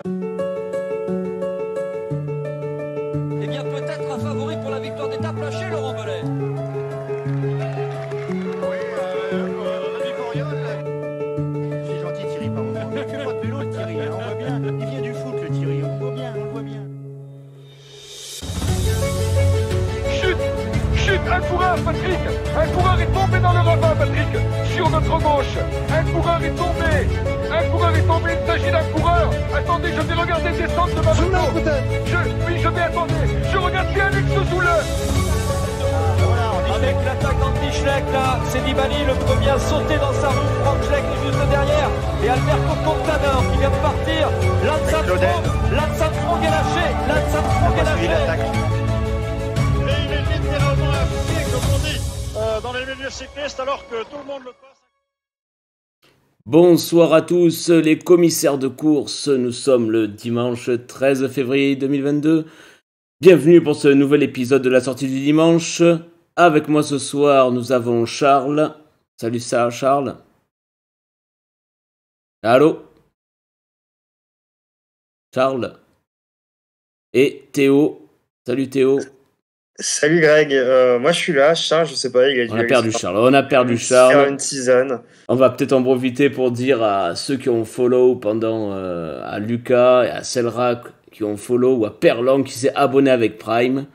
Eh bien, peut-être un favori pour la victoire d'étape lâché, Laurent Belay. Oui, Rémi Coriol. C'est gentil, Thierry, par contre. Il fait pas de vélo, le Thierry, hein, on voit bien. Il vient du foot, le Thierry, on le voit bien, on le voit bien. Chute, un coureur, Patrick. Un coureur est tombé dans le ravin, Patrick. Sur notre gauche. Un coureur est tombé. Il s'agit d'un coureur. Attendez, je vais regarder descendre de ma moto. Je vais attendre. Je regarde bien Alex Soule. Avec l'attaque d'Anti-Schleck, là, c'est Nibali, le premier à sauter dans sa roue. Frank Schleck est juste derrière. Et Alberto Contador qui vient de partir. Lance Armstrong est lâché. Et il est littéralement à pied, comme on dit, dans les milieux cyclistes, alors que tout le monde le passe. Bonsoir à tous les commissaires de course, nous sommes le dimanche 13 février 2022. Bienvenue pour ce nouvel épisode de la sortie du dimanche. Avec moi ce soir, nous avons Charles. Salut ça, Charles. Allô Charles. Et Théo. Salut Théo. Salut Greg, moi je suis là, Charles, je sais pas, il a dû On a perdu Charles. faire une tisane. On va peut-être en profiter pour dire à ceux qui ont follow pendant, à Lucas et à Selrak qui ont follow, ou à Perlang qui s'est abonné avec Prime.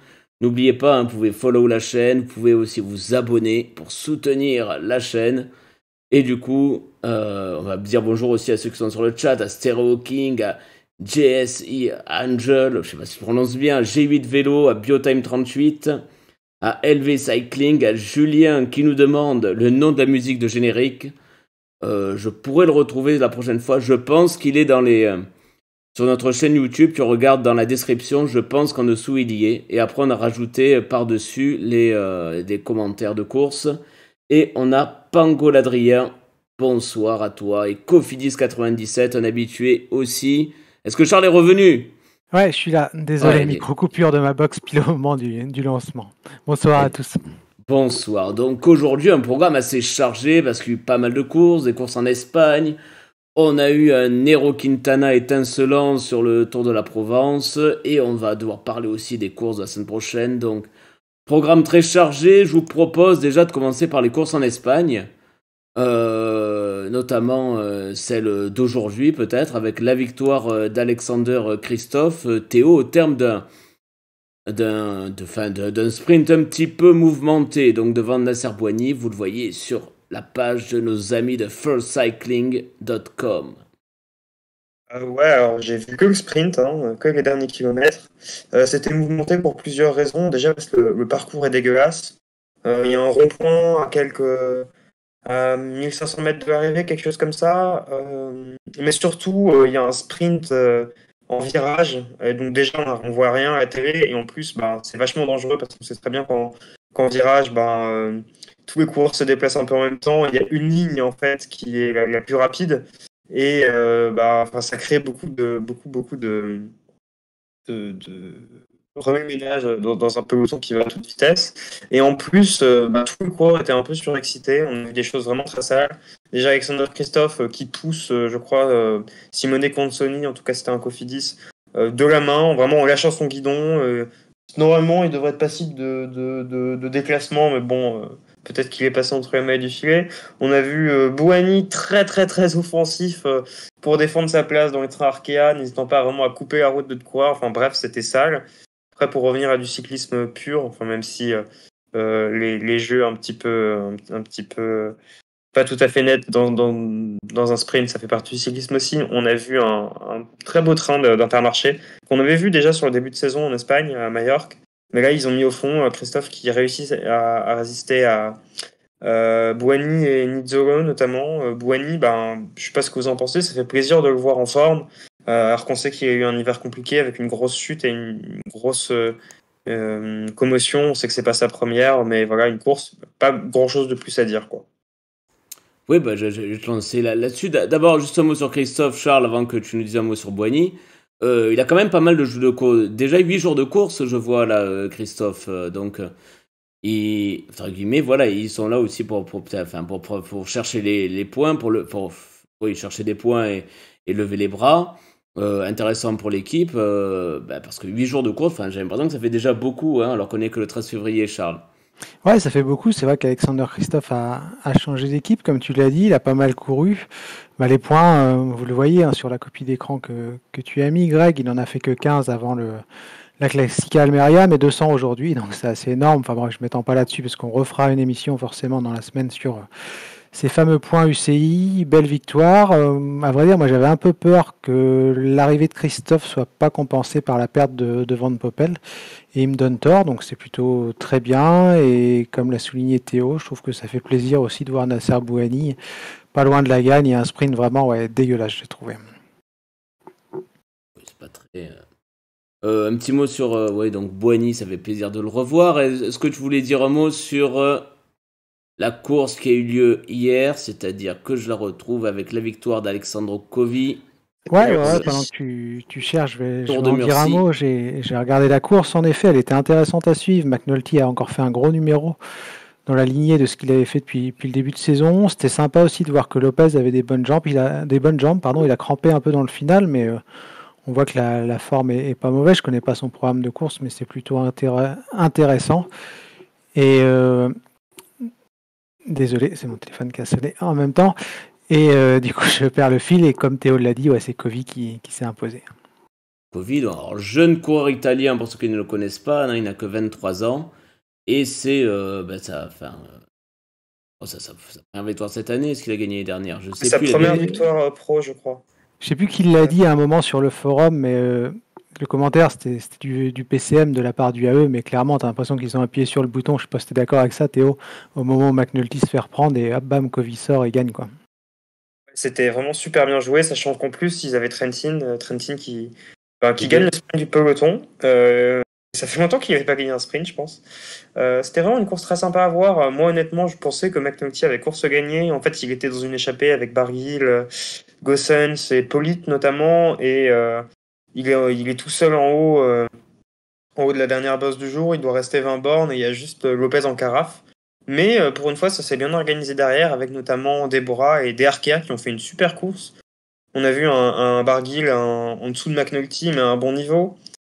N'oubliez pas, vous pouvez follow la chaîne, vous pouvez aussi vous abonner pour soutenir la chaîne. Et du coup, on va dire bonjour aussi à ceux qui sont sur le chat, à Stereo King, à JSI Angel, je sais pas si je prononce bien, à G8 Vélo, à Biotime38, à LV Cycling, à Julien qui nous demande le nom de la musique de générique. Je pourrais le retrouver la prochaine fois. Je pense qu'il est dans les sur notre chaîne YouTube. Tu regardes dans la description. Je pense qu'en dessous il y est. Et après on a rajouté par-dessus des commentaires de course. Et on a Pangoladrien. Bonsoir à toi. Et Cofidis97, un habitué aussi. Est-ce que Charles est revenu ? Ouais, je suis là. Désolé, Ouais, micro-coupure de ma box pile au moment du lancement. Bonsoir à tous. Bonsoir. Donc aujourd'hui, un programme assez chargé parce qu'il y a eu pas mal de courses, des courses en Espagne. On a eu un Nero Quintana étincelant sur le Tour de la Provence et on va devoir parler aussi des courses de la semaine prochaine. Donc, programme très chargé. Je vous propose déjà de commencer par les courses en Espagne. Notamment celle d'aujourd'hui peut-être, avec la victoire d'Alexander Christophe. Théo, au terme d'un sprint un petit peu mouvementé, donc devant Nasser Bouhanni, vous le voyez sur la page de nos amis de firstcycling.com. Ouais, alors j'ai vu que le sprint, que les derniers kilomètres. C'était mouvementé pour plusieurs raisons. Déjà parce que le parcours est dégueulasse. Il y a un rond-point à 1500 mètres de l'arrivée, quelque chose comme ça. Mais surtout, il y a un sprint en virage. Et donc déjà, on voit rien à la télé. Et en plus, c'est vachement dangereux parce qu'on sait très bien qu'en virage, tous les coureurs se déplacent un peu en même temps. Il y a une ligne en fait qui est la plus rapide. Et ça crée beaucoup de remue-ménage dans un peloton qui va à toute vitesse. Et en plus, tous les coureurs étaient un peu surexcités. On a vu des choses vraiment très sales. Déjà, Alexander Christophe qui pousse, je crois, Simone Consoni, en tout cas c'était un Cofidis, de la main, vraiment en lâchant son guidon. Normalement, il devrait être passible de déclassement, mais bon, peut-être qu'il est passé entre les mailles du filet. On a vu Bouhanni très très très offensif pour défendre sa place dans les trains Arkea, n'hésitant pas vraiment à couper la route de coureur. Enfin bref, c'était sale. Après, pour revenir à du cyclisme pur, enfin même si les jeux un petit peu pas tout à fait nets dans un sprint, ça fait partie du cyclisme aussi. On a vu un très beau train d'Intermarché qu'on avait vu déjà sur le début de saison en Espagne, à Majorque. Mais là, ils ont mis au fond Christophe qui réussit à résister à Bouhanni et Nizzolo notamment. Bouhanni, je sais pas ce que vous en pensez, ça fait plaisir de le voir en forme, alors qu'on sait qu'il y a eu un hiver compliqué avec une grosse chute et une grosse commotion. On sait que c'est pas sa première, mais voilà, une course, pas grand-chose de plus à dire, quoi. Oui, je vais te lancer là-dessus. D'abord, juste un mot sur Christophe, Charles, avant que tu nous dises un mot sur Bouhanni. Il a quand même pas mal de jours de course. Déjà 8 jours de course, je vois là, Christophe. Et, entre guillemets, voilà, ils sont là aussi pour chercher les points, chercher des points et lever les bras. intéressant pour l'équipe, parce que 8 jours de course, j'ai l'impression que ça fait déjà beaucoup, alors qu'on est que le 13 février, Charles. Ouais, ça fait beaucoup. C'est vrai qu'Alexander Kristoff a changé d'équipe, comme tu l'as dit. Il a pas mal couru. Les points, vous le voyez sur la copie d'écran que tu as mis, Greg, il n'en a fait que 15 avant la Classica Almeria, mais 200 aujourd'hui, donc c'est assez énorme. Enfin bref, je ne m'étends pas là-dessus parce qu'on refera une émission forcément dans la semaine sur ces fameux points UCI. Belle victoire. À vrai dire, moi j'avais un peu peur que l'arrivée de Kristoff soit pas compensée par la perte de Van Poppel. Et il me donne tort, donc c'est plutôt très bien. Et comme l'a souligné Théo, je trouve que ça fait plaisir aussi de voir Nasser Bouhanni pas loin de la gagne. Il y a un sprint vraiment dégueulasse, j'ai trouvé. C'est pas très... un petit mot sur donc Bouhanni, ça fait plaisir de le revoir. Est-ce que tu voulais dire un mot sur la course qui a eu lieu hier, c'est-à-dire que je la retrouve avec la victoire d'Alexandro Covi. Ouais, pendant que tu cherches, je vais en dire un mot. J'ai regardé la course, en effet, elle était intéressante à suivre. McNulty a encore fait un gros numéro dans la lignée de ce qu'il avait fait depuis le début de saison. C'était sympa aussi de voir que Lopez avait des bonnes jambes. Il a crampé un peu dans le final, mais on voit que la forme est pas mauvaise. Je connais pas son programme de course, mais c'est plutôt intéressant. Et désolé, c'est mon téléphone qui a sonné en même temps. Et du coup, je perds le fil. Et comme Théo l'a dit, c'est Covi qui s'est imposé. Covi, alors jeune coureur italien, pour ceux qui ne le connaissent pas, il n'a que 23 ans. Et c'est sa première victoire cette année. Est-ce qu'il a gagné l'année dernière? Je sais sa plus. Première victoire pro, je crois. Je sais plus qui l'a dit à un moment sur le forum, mais le commentaire c'était du PCM de la part du AE, mais clairement t'as l'impression qu'ils ont appuyé sur le bouton. Je sais pas si t'es d'accord avec ça, Théo, au moment où McNulty se fait reprendre et hop, bam, Covi sort et gagne quoi. C'était vraiment super bien joué, sachant qu'en plus ils avaient Trentin qui gagne le sprint du peloton. Ça fait longtemps qu'il n'avait pas gagné un sprint, je pense. C'était vraiment une course très sympa à voir. Moi, honnêtement, je pensais que McNulty avait course gagnée. En fait, il était dans une échappée avec Barguil, Gossens et Polite notamment. Et il est tout seul en haut de la dernière bosse du jour. Il doit rester 20 bornes et il y a juste Lopez en carafe. Mais pour une fois, ça s'est bien organisé derrière, avec notamment Deborah et Arkea qui ont fait une super course. On a vu un Barguil en dessous de McNulty, mais à un bon niveau.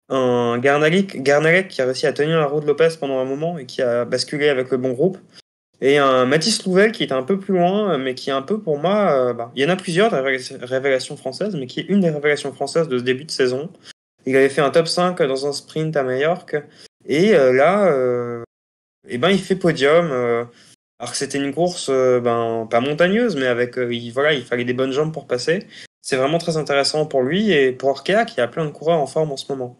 Un Garnalek qui a réussi à tenir la roue de Lopez pendant un moment et qui a basculé avec le bon groupe. Et un Mathis Louvel qui était un peu plus loin, mais qui est un peu pour moi... il y en a plusieurs des révélations françaises, mais qui est une des révélations françaises de ce début de saison. Il avait fait un top 5 dans un sprint à Majorque. Et il fait podium. Alors que c'était une course pas montagneuse, mais avec il fallait des bonnes jambes pour passer. C'est vraiment très intéressant pour lui et pour Arkea qui a plein de coureurs en forme en ce moment.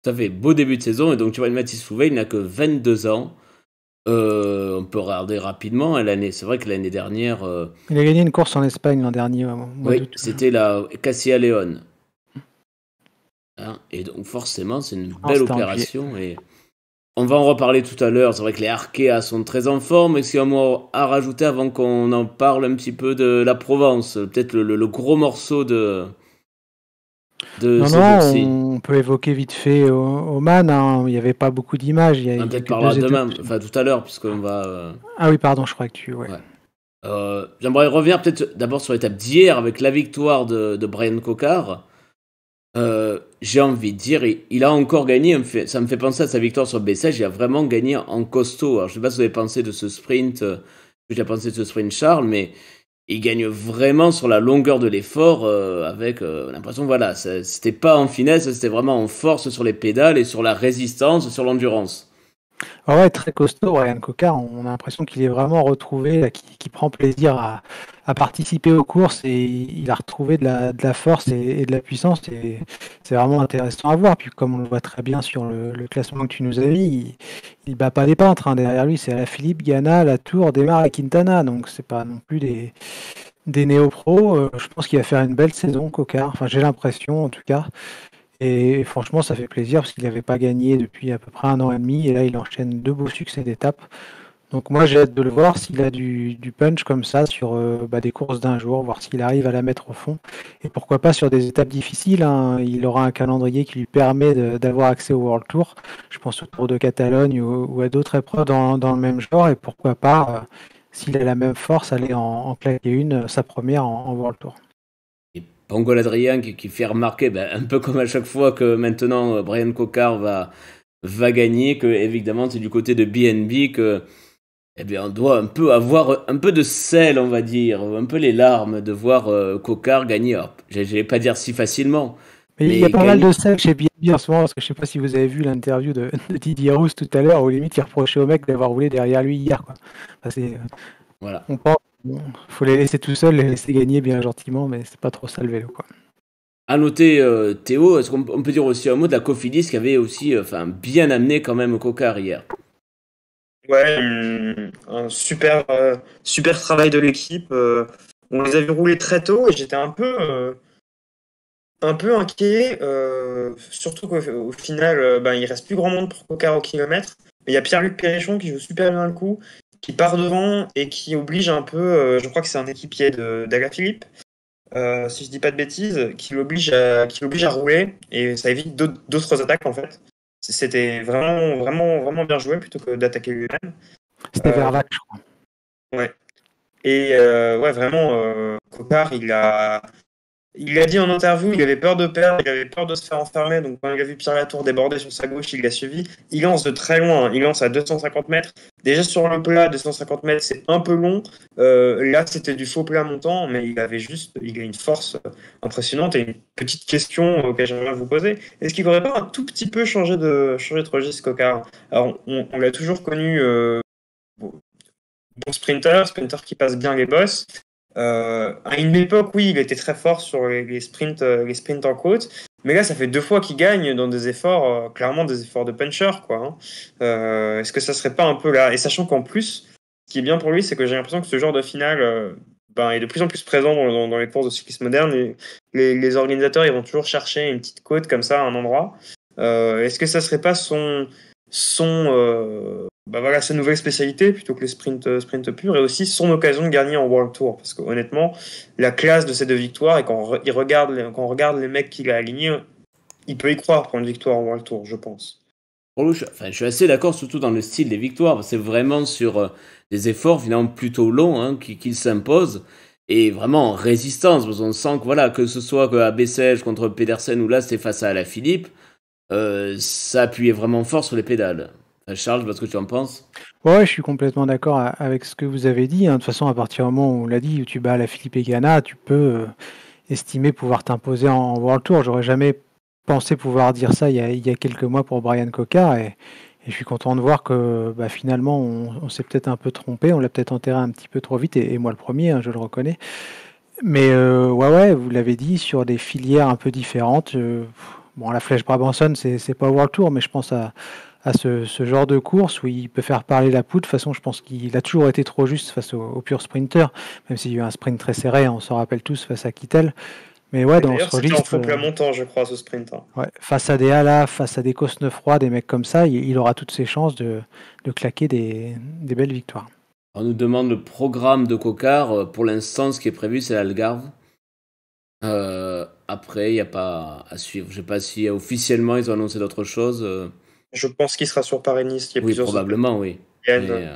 Ça fait beau début de saison, et donc tu vois, Mathis Louvet, il n'a que 22 ans. On peut regarder rapidement l'année. C'est vrai que l'année dernière... Il a gagné une course en Espagne l'an dernier. Oui, c'était la Cassia León. Et donc forcément, c'est une belle opération. Et on va en reparler tout à l'heure. C'est vrai que les Arkea sont très en forme. Est-ce qu'il y a un mot à rajouter avant qu'on en parle un petit peu de la Provence? Peut-être le gros morceau de on peut évoquer vite fait Oman. Il n'y avait pas beaucoup d'images. On peut-être parler demain, tout à l'heure, puisqu'on va... Ah oui, pardon, je crois que tu... Ouais. J'aimerais revenir peut-être d'abord sur l'étape d'hier avec la victoire de Brian Cocard. J'ai envie de dire, il a encore gagné. Ça me fait penser à sa victoire sur Bessèges. Il a vraiment gagné en costaud. Alors, je ne sais pas ce que vous avez pensé de ce sprint, Charles, mais il gagne vraiment sur la longueur de l'effort avec l'impression, c'était pas en finesse, c'était vraiment en force sur les pédales et sur la résistance, sur l'endurance. Ouais, très costaud, Brian Cocard. On a l'impression qu'il est vraiment retrouvé, qui prend plaisir à participer aux courses et il a retrouvé de la force et de la puissance. Et c'est vraiment intéressant à voir. Puis comme on le voit très bien sur le classement que tu nous as mis, il bat pas des peintres. Derrière lui, c'est Philippe, Ganna, Latour, Desmar et Quintana. Donc c'est pas non plus des néo-pros. Je pense qu'il va faire une belle saison, Cocard. Enfin, j'ai l'impression en tout cas. Et franchement, ça fait plaisir parce qu'il n'avait pas gagné depuis à peu près 1 an et demi. Et là, il enchaîne 2 beaux succès d'étape. Donc moi, j'ai hâte de le voir s'il a du punch comme ça sur des courses d'un jour, voir s'il arrive à la mettre au fond. Et pourquoi pas sur des étapes difficiles. Il aura un calendrier qui lui permet d'avoir accès au World Tour. Je pense au Tour de Catalogne ou à d'autres épreuves dans le même genre. Et pourquoi pas, s'il a la même force, aller en claquer sa première en World Tour. Pangol Adrien qui fait remarquer, un peu comme à chaque fois que maintenant Brian Cocard va gagner, que évidemment c'est du côté de BNB que on doit un peu avoir un peu de sel, on va dire, un peu les larmes de voir Cocard gagner. Je vais pas dire si facilement. Mais il y a pas mal de sel chez BNB en ce moment, parce que je sais pas si vous avez vu l'interview de Didier Rousse tout à l'heure, où limite il reprochait au mec d'avoir roulé derrière lui hier, quoi. Enfin, voilà. On pense faut les laisser tout seuls, les laisser gagner bien gentiment, mais c'est pas trop ça le vélo, quoi. À noter, Théo, est-ce qu'on peut dire aussi un mot de la Cofidis qui avait aussi bien amené quand même Cocard hier? Ouais, un super travail de l'équipe. On les a vu rouler très tôt et j'étais un peu inquiet, surtout qu'au final, il reste plus grand monde pour Cocard au kilomètre. Mais il y a Pierre-Luc Perrichon qui joue super bien le coup, qui part devant et qui oblige un peu, je crois que c'est un équipier d'Alaphilippe, si je dis pas de bêtises, qui l'oblige à rouler et ça évite d'autres attaques en fait. C'était vraiment bien joué plutôt que d'attaquer lui-même. C'était Vervac, je crois. Ouais. Et vraiment, Cocard, il a dit en interview, il avait peur de perdre, il avait peur de se faire enfermer, donc quand il a vu Pierre Latour déborder sur sa gauche, il l'a suivi. Il lance de très loin, il lance à 250 mètres. Déjà sur le plat, 250 mètres, c'est un peu long. Là, c'était du faux plat montant, mais il a une force impressionnante. Et une petite question que j'aimerais vous poser, est-ce qu'il n'aurait pas un tout petit peu changé de registre, Cocard? Alors, on l'a toujours connu bon sprinter qui passe bien les bosses. À une époque, oui, il était très fort sur les sprints en côte, mais là, ça fait 2 fois qu'il gagne dans des efforts, clairement des efforts de puncher, quoi. Est-ce que ça serait pas un peu là? Et sachant qu'en plus, ce qui est bien pour lui, c'est que j'ai l'impression que ce genre de finale est de plus en plus présent dans les courses de cyclisme moderne. Et les organisateurs, ils vont toujours chercher une petite côte comme ça, à un endroit. Est-ce que ça serait pas sa nouvelle spécialité plutôt que les sprint purs, et aussi son occasion de gagner en World Tour, parce que honnêtement la classe de ces 2 victoires, et quand on regarde les mecs qu'il a alignés, il peut y croire pour une victoire en World Tour, je pense. Je suis assez d'accord, surtout dans le style des victoires. C'est vraiment sur des efforts finalement plutôt longs qu'il s'impose, et vraiment en résistance, parce qu'on sent que ce soit à Bessèges contre Pedersen ou là c'était face à Alaphilippe, ça appuyait vraiment fort sur les pédales. Charles, parce que tu en penses? Ouais, je suis complètement d'accord avec ce que vous avez dit. De toute façon, à partir du moment où on l'a dit, où tu bats Alaphilippe et Ganna, tu peux estimer pouvoir t'imposer en World Tour. J'aurais jamais pensé pouvoir dire ça il y a quelques mois pour Brian Cocard, et je suis content de voir que finalement on s'est peut-être un peu trompé, on l'a peut-être enterré un petit peu trop vite, et moi le premier, je le reconnais. Mais vous l'avez dit, sur des filières un peu différentes. La Flèche Brabançonne, c'est pas World Tour, mais je pense à ce genre de course où il peut faire parler la poudre. De toute façon, je pense qu'il a toujours été trop juste face au pur sprinter, même s'il y a eu un sprint très serré, on s'en rappelle tous, face à Kittel. Mais ouais, dans ce registre, c'était en faux plat montant, je crois, ce sprint. Ouais, face à des Ala, face à des Cosnefroy, des mecs comme ça, il aura toutes ses chances de claquer des belles victoires. On nous demande le programme de Cocard. Pour l'instant, ce qui est prévu, c'est l'Algarve. Après, il n'y a pas à suivre. Je ne sais pas si officiellement ils ont annoncé d'autres choses. Je pense qu'il sera sur Paris-Nice. Oui, probablement, oui. Mais,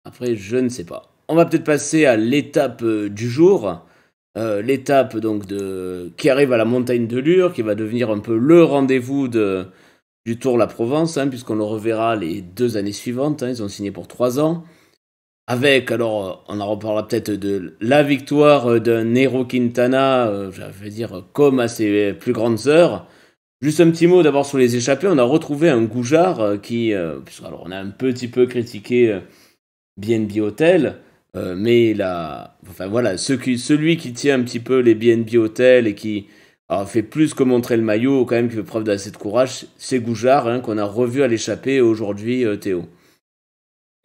après, je ne sais pas. On va peut-être passer à l'étape du jour. L'étape donc qui arrive à la montagne de Lure, qui va devenir un peu le rendez-vous du Tour La Provence, puisqu'on le reverra les 2 années suivantes. Ils ont signé pour 3 ans. Avec, alors, on en reparlera peut-être de la victoire d'un Nairo Quintana, comme à ses plus grandes heures. Juste un petit mot d'abord sur les échappées. On a retrouvé un Goujard alors on a un petit peu critiqué BNB Hotel, mais celui qui tient un petit peu les BNB Hotel et qui a fait plus que montrer le maillot, quand même, qui fait preuve d'assez de courage, c'est Goujard, qu'on a revu à l'échappée aujourd'hui, Théo.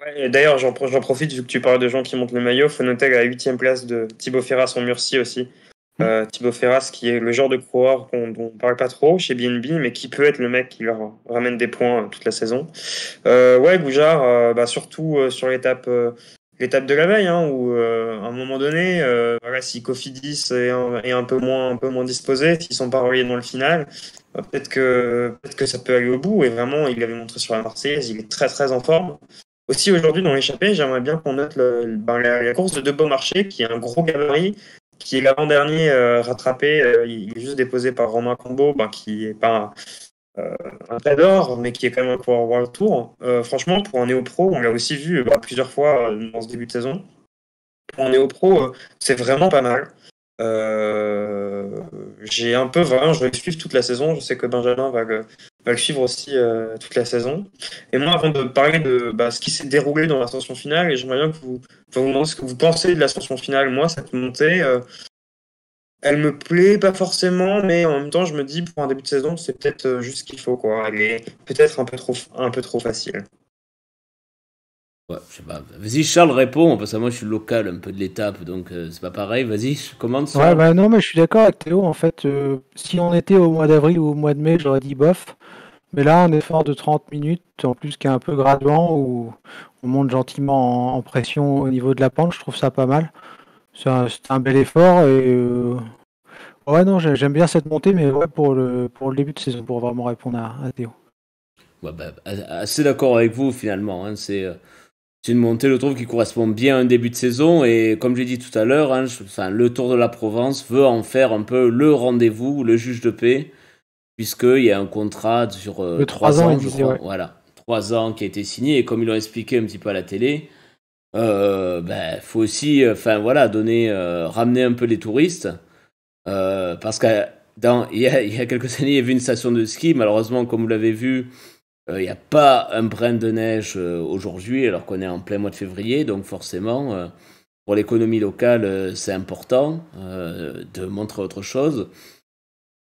Ouais, et d'ailleurs, j'en profite, vu que tu parles de gens qui montent le maillot, il faut noter la 8e place de Thibaut Ferras en Murcie aussi. Thibaut Ferras, qui est le genre de coureur dont on ne parle pas trop chez BNB, mais qui peut être le mec qui leur ramène des points toute la saison. Goujard, surtout sur l'étape de la veille, où à un moment donné, si Cofidis est un peu moins disposé, s'ils sont pas reliés dans le final, peut-être que ça peut aller au bout. Et vraiment, il l'avait montré sur la Marseillaise, il est très très en forme. Aussi aujourd'hui dans l'échappée, j'aimerais bien qu'on note la course de Beaumarchais, qui est un gros gabarit, qui est l'avant-dernier rattrapé. Il est juste déposé par Romain Combo, qui est pas un trade mais qui est quand même un coureur World Tour. Franchement, pour un néo-pro, on l'a aussi vu plusieurs fois dans ce début de saison. Pour un néo-pro, c'est vraiment pas mal. J'ai un peu vraiment, je vais le suivre toute la saison. Je sais que Benjamin va le suivre aussi toute la saison. Et moi, avant de parler de ce qui s'est déroulé dans l'ascension finale, et j'aimerais bien que vous demandez ce que vous pensez de l'ascension finale. Moi, cette montée, elle me plaît pas forcément, mais en même temps, je me dis pour un début de saison, c'est peut-être juste ce qu'il faut, quoi. Elle est peut-être un peu trop facile. Ouais, je sais pas. Vas-y, Charles, réponds, parce que moi je suis local un peu de l'étape, donc c'est pas pareil. Vas-y, je commande ça. Ouais, non, mais je suis d'accord avec Théo. En fait, si on était au mois d'avril ou au mois de mai, j'aurais dit bof. Mais là, un effort de 30 minutes, en plus qui est un peu graduant, où on monte gentiment en pression au niveau de la pente, je trouve ça pas mal. C'est un bel effort. Et ouais, non, j'aime bien cette montée, mais ouais, pour le début de saison, pour vraiment répondre à Théo. Ouais, assez d'accord avec vous finalement. Hein, c'est une montée, je trouve, qui correspond bien à un début de saison. Et comme j'ai dit tout à l'heure, le Tour de la Provence veut en faire un peu le rendez-vous, le juge de paix, puisqu'il y a un contrat sur 3 ans, je crois. Ouais. Voilà, 3 ans qui a été signé. Et comme ils l'ont expliqué un petit peu à la télé, faut aussi ramener un peu les touristes. Parce qu'il y a quelques années, il y avait une station de ski. Malheureusement, comme vous l'avez vu, il n'y a pas un brin de neige aujourd'hui, alors qu'on est en plein mois de février. Donc forcément, pour l'économie locale, c'est important de montrer autre chose.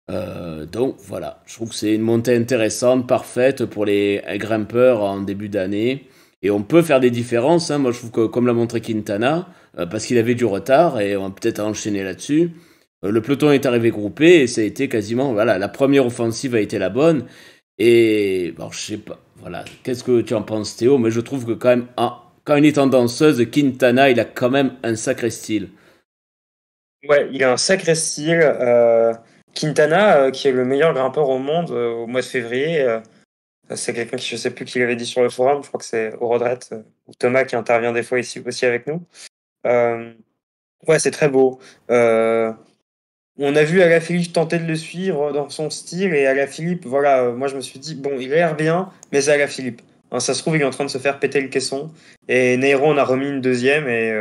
Donc voilà, je trouve que c'est une montée intéressante, parfaite pour les grimpeurs en début d'année. Et on peut faire des différences. Hein. Moi, je trouve que, comme l'a montré Quintana, parce qu'il avait du retard, et on va peut-être enchaîner là-dessus, le peloton est arrivé groupé, et ça a été quasiment... Voilà, la première offensive a été la bonne. Et bon, je sais pas, voilà, qu'est-ce que tu en penses, Théo? Mais je trouve que quand même, quand il est en danseuse, Quintana, il a quand même un sacré style. Ouais, il a un sacré style. Quintana, qui est le meilleur grimpeur au monde au mois de février, c'est quelqu'un qui, je sais plus qui l'avait dit sur le forum, je crois que c'est Eurodret, ou Thomas qui intervient des fois ici aussi avec nous. Ouais, c'est très beau. On a vu Alaphilippe tenter de le suivre dans son style, et Alaphilippe, voilà, moi je me suis dit, bon, il a l'air bien, mais c'est Alaphilippe. Hein, ça se trouve, il est en train de se faire péter le caisson. Et Nairo en a remis une deuxième, et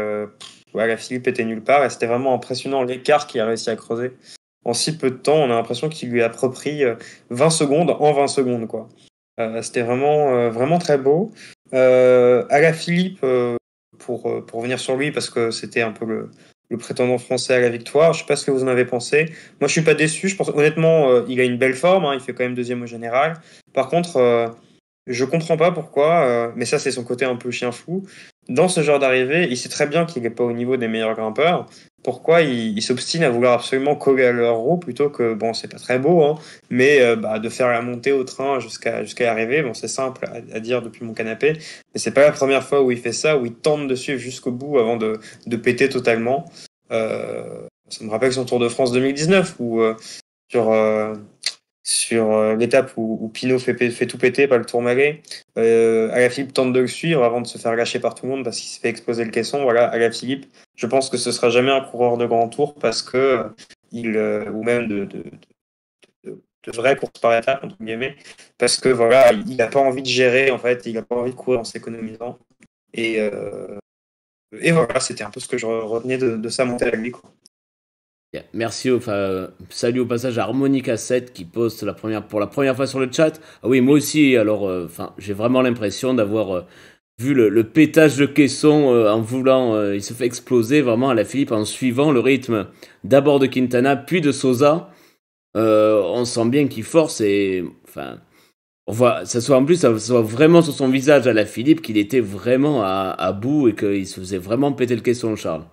Alaphilippe était nulle part, et c'était vraiment impressionnant l'écart qu'il a réussi à creuser. En si peu de temps, on a l'impression qu'il lui a approprie 20 secondes en 20 secondes, quoi. C'était vraiment très beau. Alaphilippe, pour revenir sur lui, parce que c'était un peu le prétendant français à la victoire. Je ne sais pas ce que vous en avez pensé. Moi, je suis pas déçu. Je pense honnêtement, il a une belle forme. Hein, il fait quand même deuxième au général. Par contre, je comprends pas pourquoi. Mais ça, c'est son côté un peu chien fou. Dans ce genre d'arrivée, il sait très bien qu'il n'est pas au niveau des meilleurs grimpeurs. Pourquoi il s'obstine à vouloir absolument coller à leur roue plutôt que, bon, c'est pas très beau, hein, mais de faire la montée au train jusqu'à y arriver. Bon, c'est simple à dire depuis mon canapé, mais c'est pas la première fois où il fait ça, où il tente de suivre jusqu'au bout avant de péter totalement. Ça me rappelle son Tour de France 2019 où sur l'étape où Pinot fait tout péter, pas le Tourmalet, Alaphilippe tente de le suivre avant de se faire lâcher par tout le monde parce qu'il s'est fait exploser le caisson. Voilà, Alaphilippe, je pense que ce sera jamais un coureur de grand tour parce que ou même de vraies courses par étapes, entre guillemets, parce que voilà, il n'a pas envie de gérer, en fait, il n'a pas envie de courir en s'économisant. Et voilà, c'était un peu ce que je retenais de sa montée à lui, quoi. Merci, salut au passage à Harmonica7 qui poste pour la première fois sur le chat. Ah oui, moi aussi, alors j'ai vraiment l'impression d'avoir vu le pétage de caisson en voulant, il se fait exploser vraiment Alaphilippe en suivant le rythme d'abord de Quintana puis de Sosa. On sent bien qu'il force et on voit, ça soit vraiment sur son visage Alaphilippe qu'il était vraiment à bout et qu'il se faisait vraiment péter le caisson, Charles.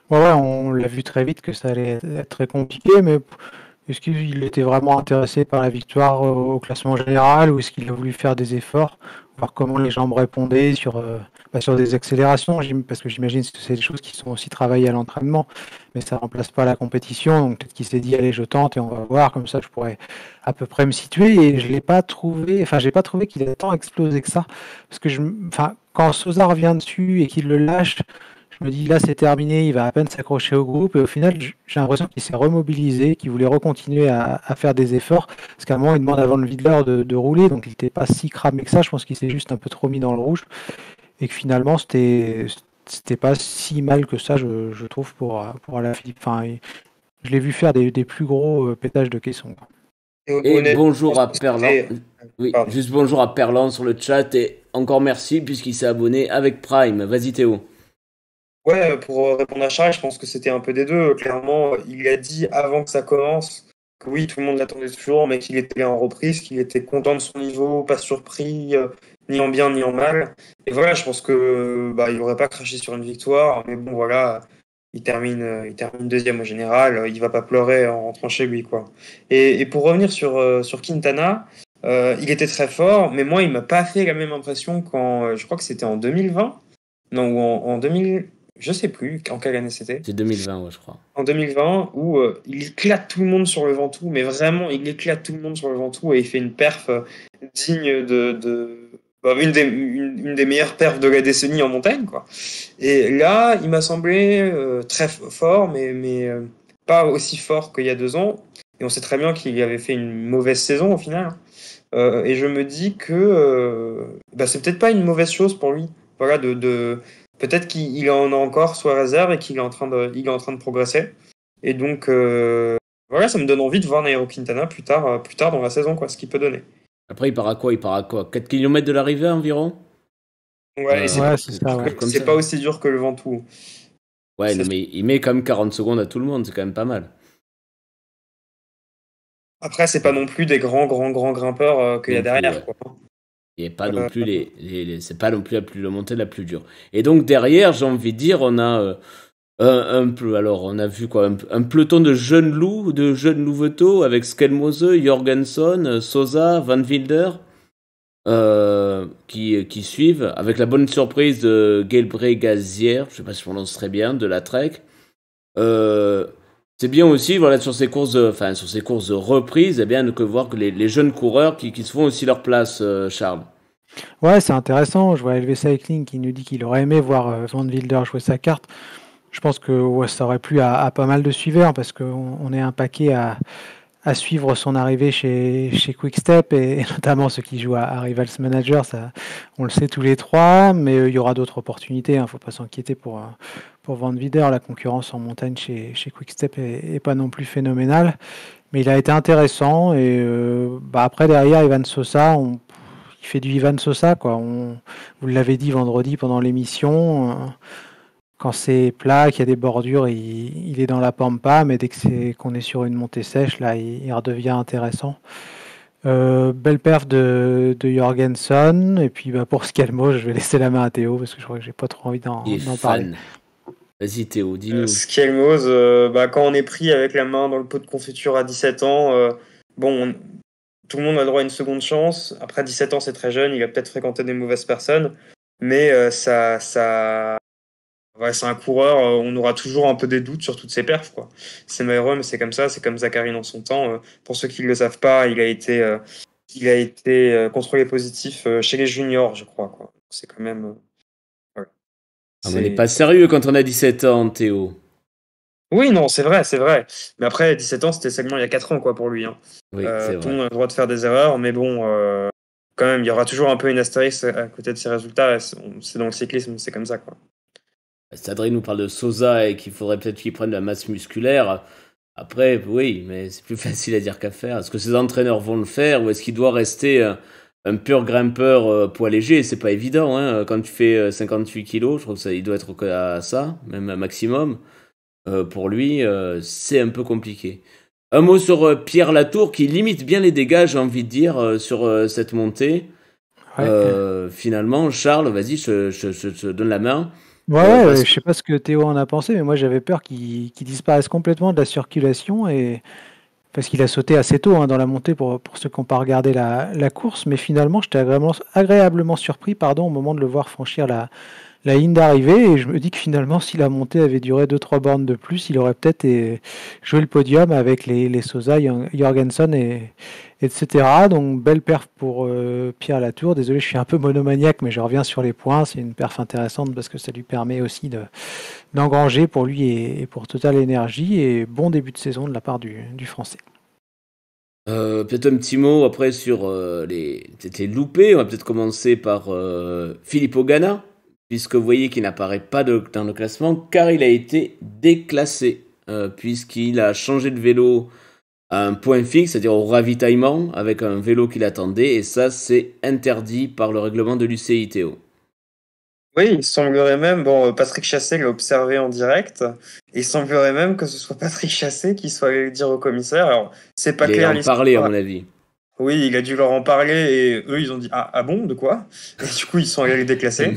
Ouais, on l'a vu très vite que ça allait être très compliqué, mais est-ce qu'il était vraiment intéressé par la victoire au classement général ou est-ce qu'il a voulu faire des efforts, voir comment les jambes répondaient sur des accélérations, parce que j'imagine que c'est des choses qui sont aussi travaillées à l'entraînement, mais ça ne remplace pas la compétition, donc peut-être qu'il s'est dit allez je tente et on va voir, comme ça je pourrais à peu près me situer, et je l'ai pas trouvé, j'ai pas trouvé qu'il ait tant explosé que ça, parce que quand Sosa revient dessus et qu'il le lâche, je Je me dis là c'est terminé, il va à peine s'accrocher au groupe et au final j'ai l'impression qu'il s'est remobilisé, qu'il voulait recontinuer à faire des efforts parce qu'à un moment il demande à Van Wilder de rouler donc il n'était pas si cramé que ça, je pense qu'il s'est juste un peu trop mis dans le rouge et que finalement c'était pas si mal que ça je trouve pour Alaphilippe. Enfin, je l'ai vu faire des plus gros pétages de caisson. Et bonjour à Perlan. Oui, juste bonjour à Perlan sur le chat et encore merci puisqu'il s'est abonné avec Prime. Vas-y Théo. Ouais, pour répondre à Charles, je pense que c'était un peu des deux. Clairement, il a dit avant que ça commence que oui, tout le monde l'attendait toujours, mais qu'il était en reprise, qu'il était content de son niveau, pas surpris, ni en bien ni en mal. Et voilà, je pense que il n'aurait pas craché sur une victoire, mais bon voilà, il termine deuxième au général, il va pas pleurer en rentrant chez lui, quoi. Et pour revenir sur Quintana, il était très fort, mais moi il m'a pas fait la même impression quand je crois que c'était en 2020, non, ou en 2000. Je sais plus en quelle année c'était. C'est 2020, ouais, je crois. En 2020, où il éclate tout le monde sur le Ventoux, mais vraiment, il éclate tout le monde sur le Ventoux et il fait une perf digne une des meilleures perfs de la décennie en montagne, quoi. Et là, il m'a semblé très fort, mais pas aussi fort qu'il y a 2 ans. Et on sait très bien qu'il avait fait une mauvaise saison au final. Et je me dis que c'est peut-être pas une mauvaise chose pour lui. Voilà, peut-être qu'il en a encore sous réserve et qu'il est en train de progresser. Et donc, voilà, ça me donne envie de voir Nairo Quintana plus tard dans la saison, quoi, ce qu'il peut donner. Après, il part à quoi 4 km de l'arrivée environ? Ouais, c'est pas aussi dur que le Ventoux. Ouais, non, mais il met quand même 40 secondes à tout le monde, c'est quand même pas mal. Après, c'est pas non plus des grands grimpeurs qu'il y a derrière, quoi. Et pas non plus c'est pas non plus la montée la plus dure. Et donc derrière, j'ai envie de dire, on a on a vu quoi, un peloton de jeunes loups, de jeunes louveteaux avec Skelmose, Jorgensen, Sosa, Van Wilder qui suivent, avec la bonne surprise de Gelbrey-Gazière, je sais pas si je prononce très bien, de la Trek. C'est bien aussi, voilà, sur ces courses de reprise, eh bien, de voir que les jeunes coureurs qui se font aussi leur place, Charles. Ouais, c'est intéressant. Je vois LV Cycling qui nous dit qu'il aurait aimé voir Van Wilder jouer sa carte. Je pense que ça aurait plu à pas mal de suiveurs parce qu'on est un paquet à suivre son arrivée chez Quick-Step et notamment ceux qui jouent à Rivals Manager, ça, on le sait tous les trois, mais il y aura d'autres opportunités, faut pas s'inquiéter pour Van Wilder. La concurrence en montagne chez Quick-Step est pas non plus phénoménale, mais il a été intéressant et après derrière Ivan Sosa, il fait du Ivan Sosa, quoi. Vous l'avez dit vendredi pendant l'émission, quand c'est plat, qu'il y a des bordures, il est dans la pampa, mais dès qu'on est sur une montée sèche, là, il redevient intéressant. Belle perf de Jorgensen, et puis pour Skelmose, je vais laisser la main à Théo, parce que je crois que j'ai pas trop envie d'en parler. Vas-y Théo, dis-nous. Skelmose, quand on est pris avec la main dans le pot de confiture à 17 ans, tout le monde a le droit à une seconde chance. Après 17 ans, c'est très jeune, il a peut-être fréquenté des mauvaises personnes, mais ouais, c'est un coureur, on aura toujours un peu des doutes sur toutes ses perfs, quoi. C'est malheureux, mais c'est comme ça, c'est comme Zachary dans son temps. Pour ceux qui ne le savent pas, il a été contrôlé positif chez les juniors, je crois, quoi. C'est quand même... voilà. On n'est pas sérieux quand on a 17 ans, Théo. Oui, non, c'est vrai. Mais après, 17 ans, c'était seulement il y a 4 ans, quoi, pour lui. Hein. Oui, c'est vrai. Tout le monde a le droit de faire des erreurs, mais bon, quand même, il y aura toujours un peu une astérisque à côté de ses résultats. C'est dans le cyclisme, c'est comme ça, quoi. Sadri nous parle de Sosa et qu'il faudrait peut-être qu'il prenne de la masse musculaire. Après, oui, mais c'est plus facile à dire qu'à faire. Est-ce que ses entraîneurs vont le faire ou est-ce qu'il doit rester un pur grimpeur poids léger? C'est pas évident, hein. Quand tu fais 58 kilos, je trouve il doit être à ça, même un maximum. Pour lui, c'est un peu compliqué. Un mot sur Pierre Latour qui limite bien les dégâts, j'ai envie de dire, sur cette montée. Ouais. Finalement, Charles, vas-y, je te donne la main. Ouais, je sais pas ce que Théo en a pensé, mais moi j'avais peur qu'il disparaisse complètement de la circulation parce qu'il a sauté assez tôt dans la montée pour ceux qui n'ont pas regardé la course, mais finalement j'étais agréablement surpris au moment de le voir franchir la ligne d'arrivée, et je me dis que finalement, si la montée avait duré 2-3 bornes de plus, il aurait peut-être joué le podium avec les Sosa, Jorgensen, etc. Donc, belle perf pour Pierre Latour. Désolé, je suis un peu monomaniaque, mais je reviens sur les points. C'est une perf intéressante parce que ça lui permet aussi d'engranger pour lui et pour Total Energy. Et bon début de saison de la part du Français. Peut-être un petit mot après sur les loupés. On va peut-être commencer par Filippo Ganna, puisque vous voyez qu'il n'apparaît pas dans le classement, car il a été déclassé, puisqu'il a changé de vélo à un point fixe, c'est-à-dire au ravitaillement, avec un vélo qu'il attendait, et ça, c'est interdit par le règlement de l'UCI-TO. Oui, il semblerait même, Patrick Chassé l'a observé en direct, et il semblerait même que ce soit Patrick Chassé qui soit allé le dire au commissaire. Alors, c'est pas clair. Il a en parlé, à mon avis. Oui, il a dû leur en parler, et eux, ils ont dit « Ah bon, de quoi ?» Et du coup, ils sont allés le déclasser.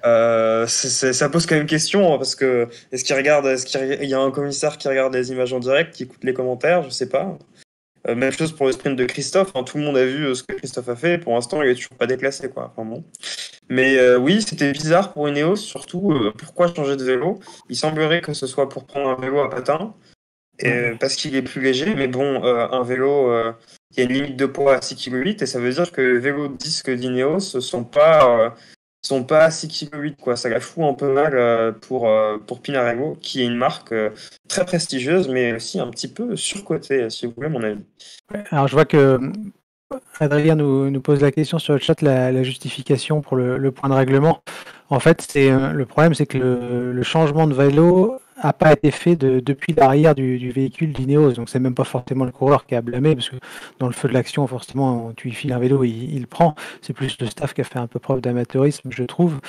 Ça pose quand même question, parce que est-ce qu'il y a un commissaire qui regarde les images en direct, qui écoute les commentaires? Je sais pas. Même chose pour le sprint de Christophe. Tout le monde a vu ce que Christophe a fait. Pour l'instant, il est toujours pas déclassé, quoi. Enfin, bon. Mais oui, c'était bizarre pour Ineos, surtout pourquoi changer de vélo. Il semblerait que ce soit pour prendre un vélo à patins, parce qu'il est plus léger. Mais bon, un vélo, il y a une limite de poids à 6,8 kg, et ça veut dire que les vélos de disque d'Ineos sont pas à 6,8 kg, quoi. Ça la fout un peu mal pour Pinarello, qui est une marque très prestigieuse, mais aussi un petit peu surcotée, si vous voulez mon avis. Alors je vois que Adrien nous pose la question sur le chat, la justification pour le point de règlement. En fait, le problème, c'est que le changement de vélo n'a pas été fait depuis l'arrière du véhicule d'Ineos. Donc, c'est même pas forcément le coureur qui a blâmé, parce que dans le feu de l'action, forcément, tu lui files un vélo, il prend. C'est plus le staff qui a fait un peu preuve d'amateurisme, je trouve.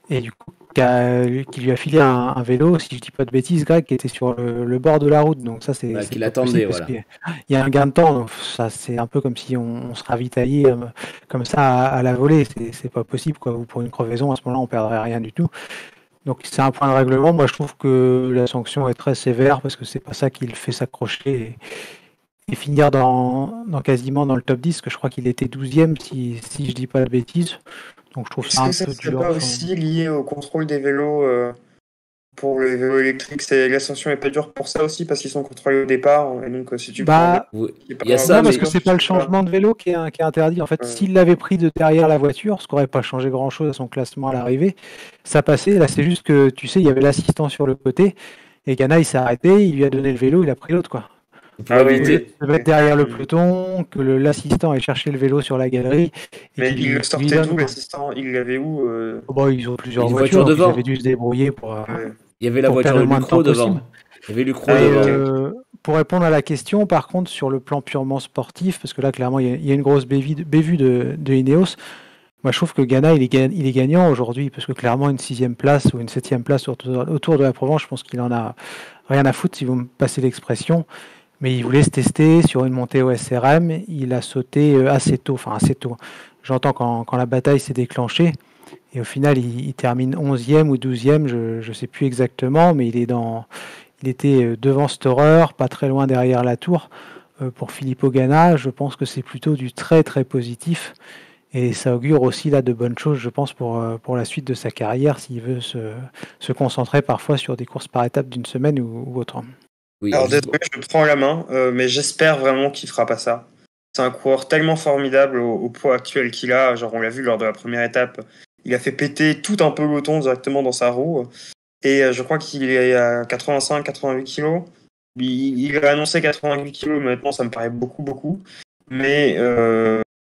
Et du coup, qui lui a filé un vélo, si je dis pas de bêtises, Greg, qui était sur le bord de la route. Donc ça, c'est qu'il attendait, voilà. Il y a un gain de temps, donc ça, c'est un peu comme si on se ravitaillait comme ça à la volée. C'est pas possible, quoi. Pour une crevaison, à ce moment-là, on perdrait rien du tout. Donc c'est un point de règlement. Moi, je trouve que la sanction est très sévère, parce que c'est pas ça qui le fait s'accrocher et finir quasiment dans le top 10, que je crois qu'il était 12e, si je dis pas de bêtises. Donc je trouve ça un peu dur. Est-ce que c'est pas aussi lié au contrôle des vélos pour les vélos électriques? La sanction est pas dure pour ça aussi, parce qu'ils sont contrôlés au départ, et donc si tu il y a ça, parce que c'est pas le changement de vélo qui est interdit. En fait, s'il l'avait pris de derrière la voiture, ce qui n'aurait pas changé grand-chose à son classement à l'arrivée, ça passait. Là, c'est juste que, tu sais, il y avait l'assistant sur le côté, et Ganna, il s'est arrêté, il lui a donné le vélo, il a pris l'autre, quoi. Pour éviter de mettre derrière le peloton, que l'assistant ait cherché le vélo sur la galerie. Mais il le sortait d'où, l'assistant? Il l'avait où ils ont plusieurs voitures devant. Ils avaient dû se débrouiller pour. Il y avait la voiture de Lucro devant. Il y avait Lucro devant. Pour répondre à la question, par contre, sur le plan purement sportif, parce que là, clairement, il y a une grosse bévue de Ineos. Moi, je trouve que Ganna, il est gagnant aujourd'hui, parce que clairement, une 6e place ou une 7e place autour de la Provence, je pense qu'il en a rien à foutre, si vous me passez l'expression. Mais il voulait se tester sur une montée au SRM. Il a sauté assez tôt. J'entends quand la bataille s'est déclenchée. Et au final, il termine 11e ou 12e, je ne sais plus exactement, mais il était devant Storer, pas très loin derrière la tour. Pour Filippo Ganna, je pense que c'est plutôt du très très positif. Et ça augure aussi là de bonnes choses, je pense, pour la suite de sa carrière, s'il veut se concentrer parfois sur des courses par étapes d'une semaine ou autre. Oui, alors désolé, je prends la main, mais j'espère vraiment qu'il fera pas ça. C'est un coureur tellement formidable au poids actuel qu'il a. Genre, on l'a vu lors de la première étape, il a fait péter tout un peloton directement dans sa roue. Et je crois qu'il est à 85-88 kilos. Il a annoncé 88 kilos, mais maintenant ça me paraît beaucoup. Mais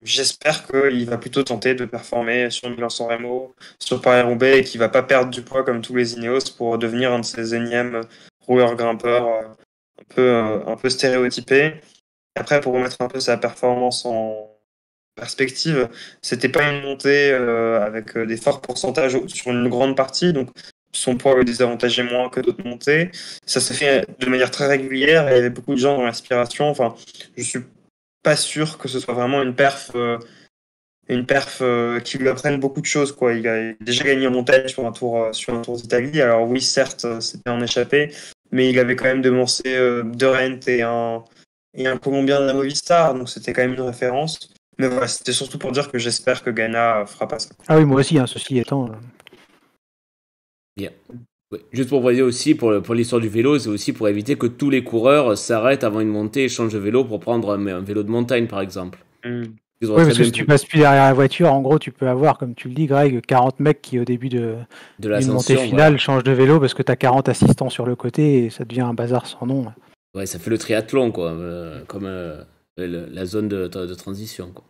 j'espère qu'il va plutôt tenter de performer sur Milan-San Remo, sur Paris-Roubaix, et qu'il va pas perdre du poids comme tous les Ineos pour devenir un de ces énièmes rouleurs grimpeurs un peu stéréotypés. Après, pour remettre un peu sa performance en perspective, c'était pas une montée avec des forts pourcentages sur une grande partie, donc son poids le désavantageait moins que d'autres montées. Ça s'est fait de manière très régulière, et il y avait beaucoup de gens dans l'aspiration. Enfin, je suis pas sûr que ce soit vraiment une perf qui lui apprenne beaucoup de choses, quoi. Il a déjà gagné en montagne sur un tour d'Italie. Alors oui, certes, c'était un échappé, mais il avait quand même devancé De Rent et un Colombien de la Movistar, donc c'était quand même une référence. Mais voilà, c'était surtout pour dire que j'espère que Ganna fera pas ça. Ah oui, moi aussi, ceci étant. Bien. Ouais. Juste pour préciser aussi, pour l'histoire du vélo, c'est aussi pour éviter que tous les coureurs s'arrêtent avant une montée et changent de vélo pour prendre un vélo de montagne, par exemple. Oui, parce que si tu passes plus derrière la voiture, en gros, tu peux avoir, comme tu le dis, Greg, 40 mecs qui, au début d'une montée finale, changent de vélo parce que tu as 40 assistants sur le côté et ça devient un bazar sans nom. Ouais, ça fait le triathlon, quoi, comme la zone de transition, quoi.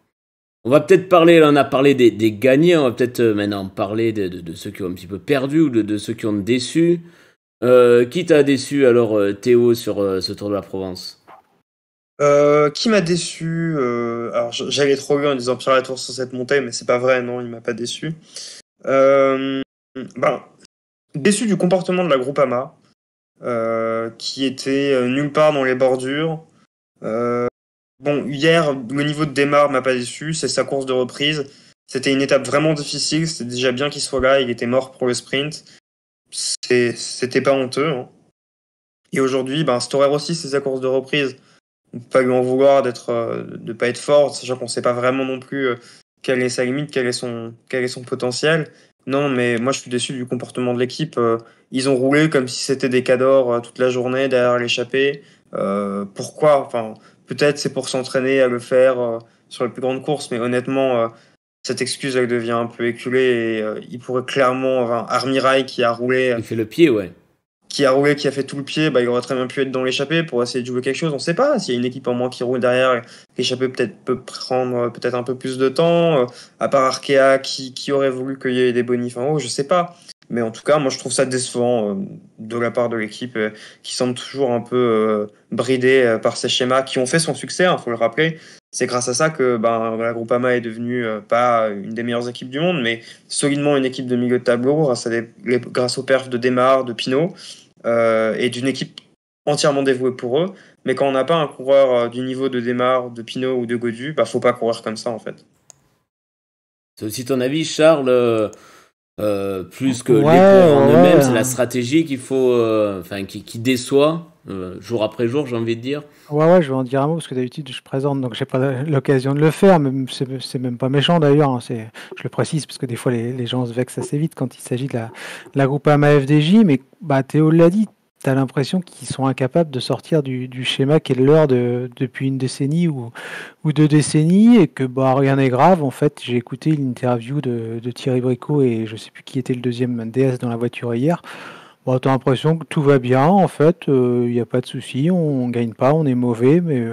On va peut-être parler, là on a parlé des gagnants, on va peut-être maintenant parler de ceux qui ont un petit peu perdu ou de ceux qui ont déçu. Qui t'a déçu alors, Théo, sur ce Tour de la Provence? Qui m'a déçu alors j'allais trop loin en disant Pierre Latour sur cette montée, mais c'est pas vrai, non, il m'a pas déçu. Déçu du comportement de la Groupama, qui était nulle part dans les bordures. Bon, hier, le niveau de démarre m'a pas déçu, c'est sa course de reprise. C'était une étape vraiment difficile, c'était déjà bien qu'il soit là, il était mort pour le sprint. C'était pas honteux, hein. Et aujourd'hui, Storer aussi, c'est sa course de reprise. On peut pas lui en vouloir de pas être fort, sachant qu'on sait pas vraiment non plus quelle est sa limite, quel est son potentiel. Non, mais moi je suis déçu du comportement de l'équipe. Ils ont roulé comme si c'était des cadors toute la journée derrière l'échappée. Pourquoi? Enfin, peut-être c'est pour s'entraîner à le faire sur les plus grandes courses, mais honnêtement, cette excuse elle devient un peu éculée et il pourrait clairement, Armirail qui a roulé. Il fait le pied, ouais. Qui a roulé, qui a fait tout le pied, il aurait très bien pu être dans l'échappée pour essayer de jouer quelque chose. On ne sait pas. S'il y a une équipe en moins qui roule derrière, l'échappée peut prendre peut-être un peu plus de temps. À part Arkea qui aurait voulu qu'il y ait des bonifs en haut, je ne sais pas. Mais en tout cas, moi je trouve ça décevant de la part de l'équipe qui semble toujours un peu bridée par ces schémas qui ont fait son succès, faut le rappeler. C'est grâce à ça que la Groupama est devenue pas une des meilleures équipes du monde, mais solidement une équipe de milieu de tableau grâce aux perfs de Démarre, de Pinot. Et d'une équipe entièrement dévouée pour eux. Mais quand on n'a pas un coureur du niveau de Démarre, de Pinot ou de Godu, faut pas courir comme ça en fait. C'est aussi ton avis, Charles, plus que les coureurs en eux-mêmes, c'est la stratégie qu'il faut, qui déçoit jour après jour, j'ai envie de dire. Ouais, je vais en dire un mot parce que d'habitude je présente, donc j'ai pas l'occasion de le faire, mais c'est même pas méchant d'ailleurs, hein, je le précise parce que des fois les gens se vexent assez vite quand il s'agit de la Groupama FDJ, mais Théo l'a dit, t'as l'impression qu'ils sont incapables de sortir du schéma qui est le leur depuis une décennie ou 2 décennies et que rien n'est grave. En fait, j'ai écouté l'interview de Thierry Bricot et je sais plus qui était le deuxième DS dans la voiture hier. T'as l'impression que tout va bien, en fait, il n'y a pas de souci, on gagne pas, on est mauvais, mais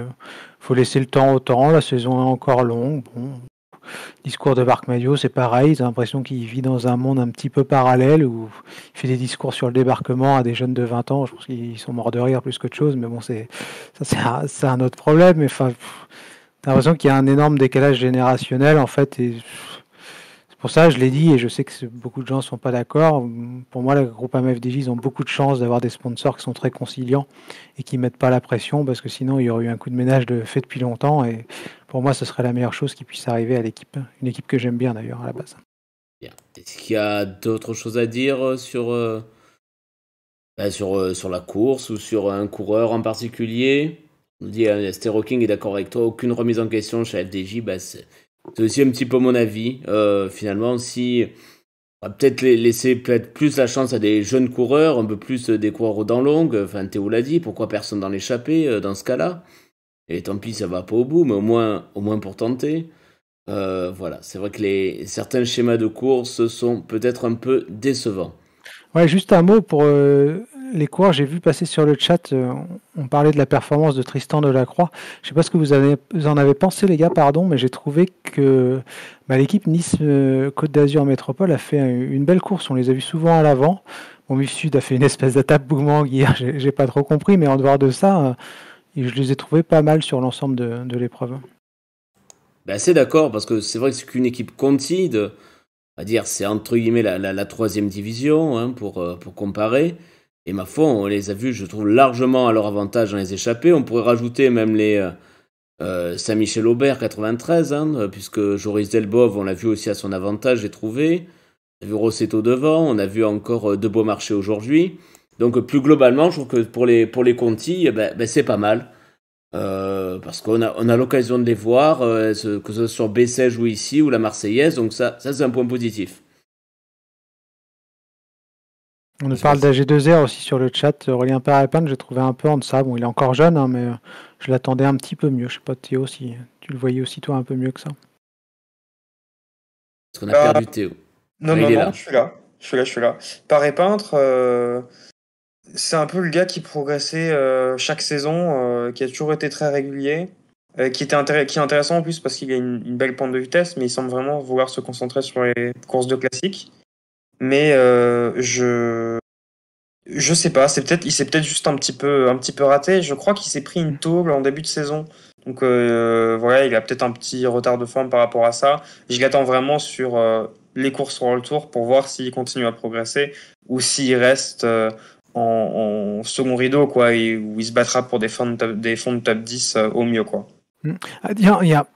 faut laisser le temps au temps, la saison est encore longue. Bon. Discours de Marc Madiot, c'est pareil, j'ai l'impression qu'il vit dans un monde un petit peu parallèle où il fait des discours sur le débarquement à des jeunes de 20 ans, je pense qu'ils sont morts de rire plus qu'autre chose, mais bon, c'est un autre problème, mais t'as l'impression qu'il y a un énorme décalage générationnel, en fait, et pour ça, je l'ai dit, et je sais que beaucoup de gens ne sont pas d'accord. Pour moi, le groupe AMFDJ, ils ont beaucoup de chance d'avoir des sponsors qui sont très conciliants et qui ne mettent pas la pression, parce que sinon, il y aurait eu un coup de ménage fait depuis longtemps. Et pour moi, ce serait la meilleure chose qui puisse arriver à l'équipe. Une équipe que j'aime bien, d'ailleurs, à la base. Bien. Est-ce qu'il y a d'autres choses à dire sur la course ou sur un coureur en particulier? On nous dit, Stero King est d'accord avec toi, aucune remise en question chez FDJ, c'est aussi un petit peu mon avis. Finalement, si on va peut-être laisser plus la chance à des jeunes coureurs, un peu plus des coureurs aux dents longues. Enfin, Théo l'a dit, pourquoi personne dans l'échappée dans ce cas-là? Et tant pis, ça va pas au bout, mais au moins pour tenter. Voilà, c'est vrai que certains schémas de course sont peut-être un peu décevants. Ouais, juste un mot pour les coureurs. J'ai vu passer sur le chat, on parlait de la performance de Tristan Delacroix. Je ne sais pas ce que vous en avez pensé, les gars, pardon, mais j'ai trouvé que l'équipe Nice Côte d'Azur Métropole a fait une belle course. On les a vus souvent à l'avant. Bon, Mif Sud a fait une espèce d'attaque boomerang hier, j'ai pas trop compris, mais en dehors de ça, je les ai trouvés pas mal sur l'ensemble de l'épreuve. C'est d'accord, parce que c'est vrai que c'est qu'une équipe Conti à dire, c'est entre guillemets la troisième division, pour comparer. Et ma foi, on les a vus, je trouve, largement à leur avantage dans les échappées. On pourrait rajouter même les Saint-Michel Aubert 93, puisque Joris Delbov, on l'a vu aussi à son avantage, j'ai trouvé. On a vu Rossetto devant, on a vu encore De Beaumarchais aujourd'hui. Donc plus globalement, je trouve que pour les Conti, c'est pas mal. Parce qu'on a l'occasion de les voir, que ce soit sur Bessèges ou ici, ou la Marseillaise, donc ça c'est un point positif. On nous parle d'AG2R aussi sur le chat. Aurélien Perrepin, j'ai trouvé un peu en deçà. Bon, il est encore jeune, hein, mais je l'attendais un petit peu mieux. Je sais pas, Théo, si tu le voyais aussi, toi, un peu mieux que ça. Parce qu'on a perdu Théo. Non, je suis là. Paré Peintre, c'est un peu le gars qui progressait chaque saison, qui a toujours été très régulier, qui est intéressant en plus parce qu'il a une belle pente de vitesse, mais il semble vraiment vouloir se concentrer sur les courses de classique. Mais je sais pas, il s'est peut-être juste un petit peu raté. Je crois qu'il s'est pris une tôle en début de saison. Donc voilà, il a peut-être un petit retard de forme par rapport à ça. Je l'attends vraiment sur les courses sur le tour pour voir s'il continue à progresser ou s'il reste en second rideau, quoi, et où il se battra pour des fonds de top 10 au mieux, quoi.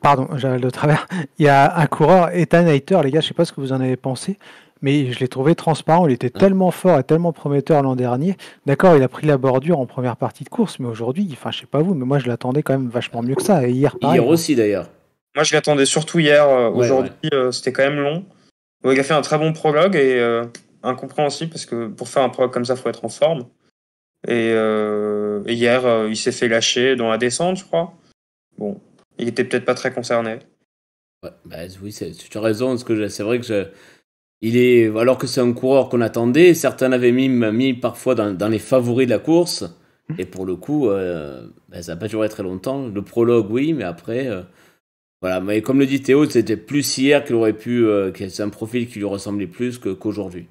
Pardon, j'avais le travers. Il y a un coureur, Ethan Hayter, les gars, je sais pas ce que vous en avez pensé, mais je l'ai trouvé transparent. Il était tellement fort et tellement prometteur l'an dernier. D'accord, il a pris la bordure en première partie de course, mais aujourd'hui, enfin, je sais pas vous, mais moi, je l'attendais quand même vachement mieux que ça. Et hier, pareil. Hier aussi, d'ailleurs. Moi, je l'attendais surtout hier. Aujourd'hui, c'était quand même long. Il a fait un très bon prologue et incompréhensible parce que pour faire un prologue comme ça, il faut être en forme. Et hier, il s'est fait lâcher dans la descente, je crois. Bon, il était peut-être pas très concerné. Ouais, oui, tu as raison, parce que c'est vrai que alors que c'est un coureur qu'on attendait, certains l'avaient mis parfois dans les favoris de la course, et pour le coup, ça n'a pas duré très longtemps. Le prologue, oui, mais après, voilà. Mais comme le dit Théo, c'était plus hier qu'il aurait pu, c'est un profil qui lui ressemblait plus qu'aujourd'hui.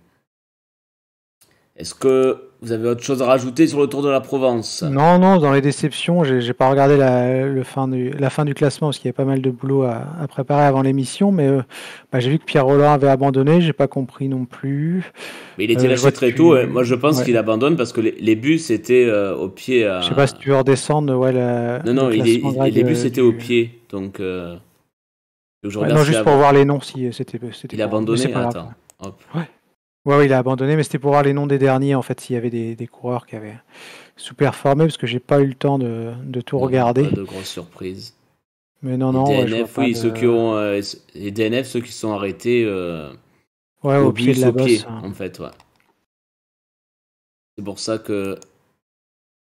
Est-ce que vous avez autre chose à rajouter sur le Tour de la Provence ? Non, dans les déceptions, j'ai pas regardé la fin du classement parce qu'il y avait pas mal de boulot à préparer avant l'émission, mais j'ai vu que Pierre Rolland avait abandonné, j'ai pas compris non plus. Mais il était lâché très tôt, hein. Moi je pense qu'il abandonne parce que les bus étaient au pied. Je sais pas si tu veux redescendre, Non, les bus étaient au pied, donc. Non, juste pour voir les noms si c'était. Il a abandonné, attends. Hop. Ouais, il a abandonné, mais c'était pour voir les noms des derniers, en fait, s'il y avait des coureurs qui avaient sous-performé, parce que j'ai pas eu le temps de tout regarder. Pas de grosses surprises. Mais non. DNF, oui, ceux qui ont. Les DNF, ceux qui sont arrêtés. Au pied de la bosse. En fait, ouais. C'est pour ça que.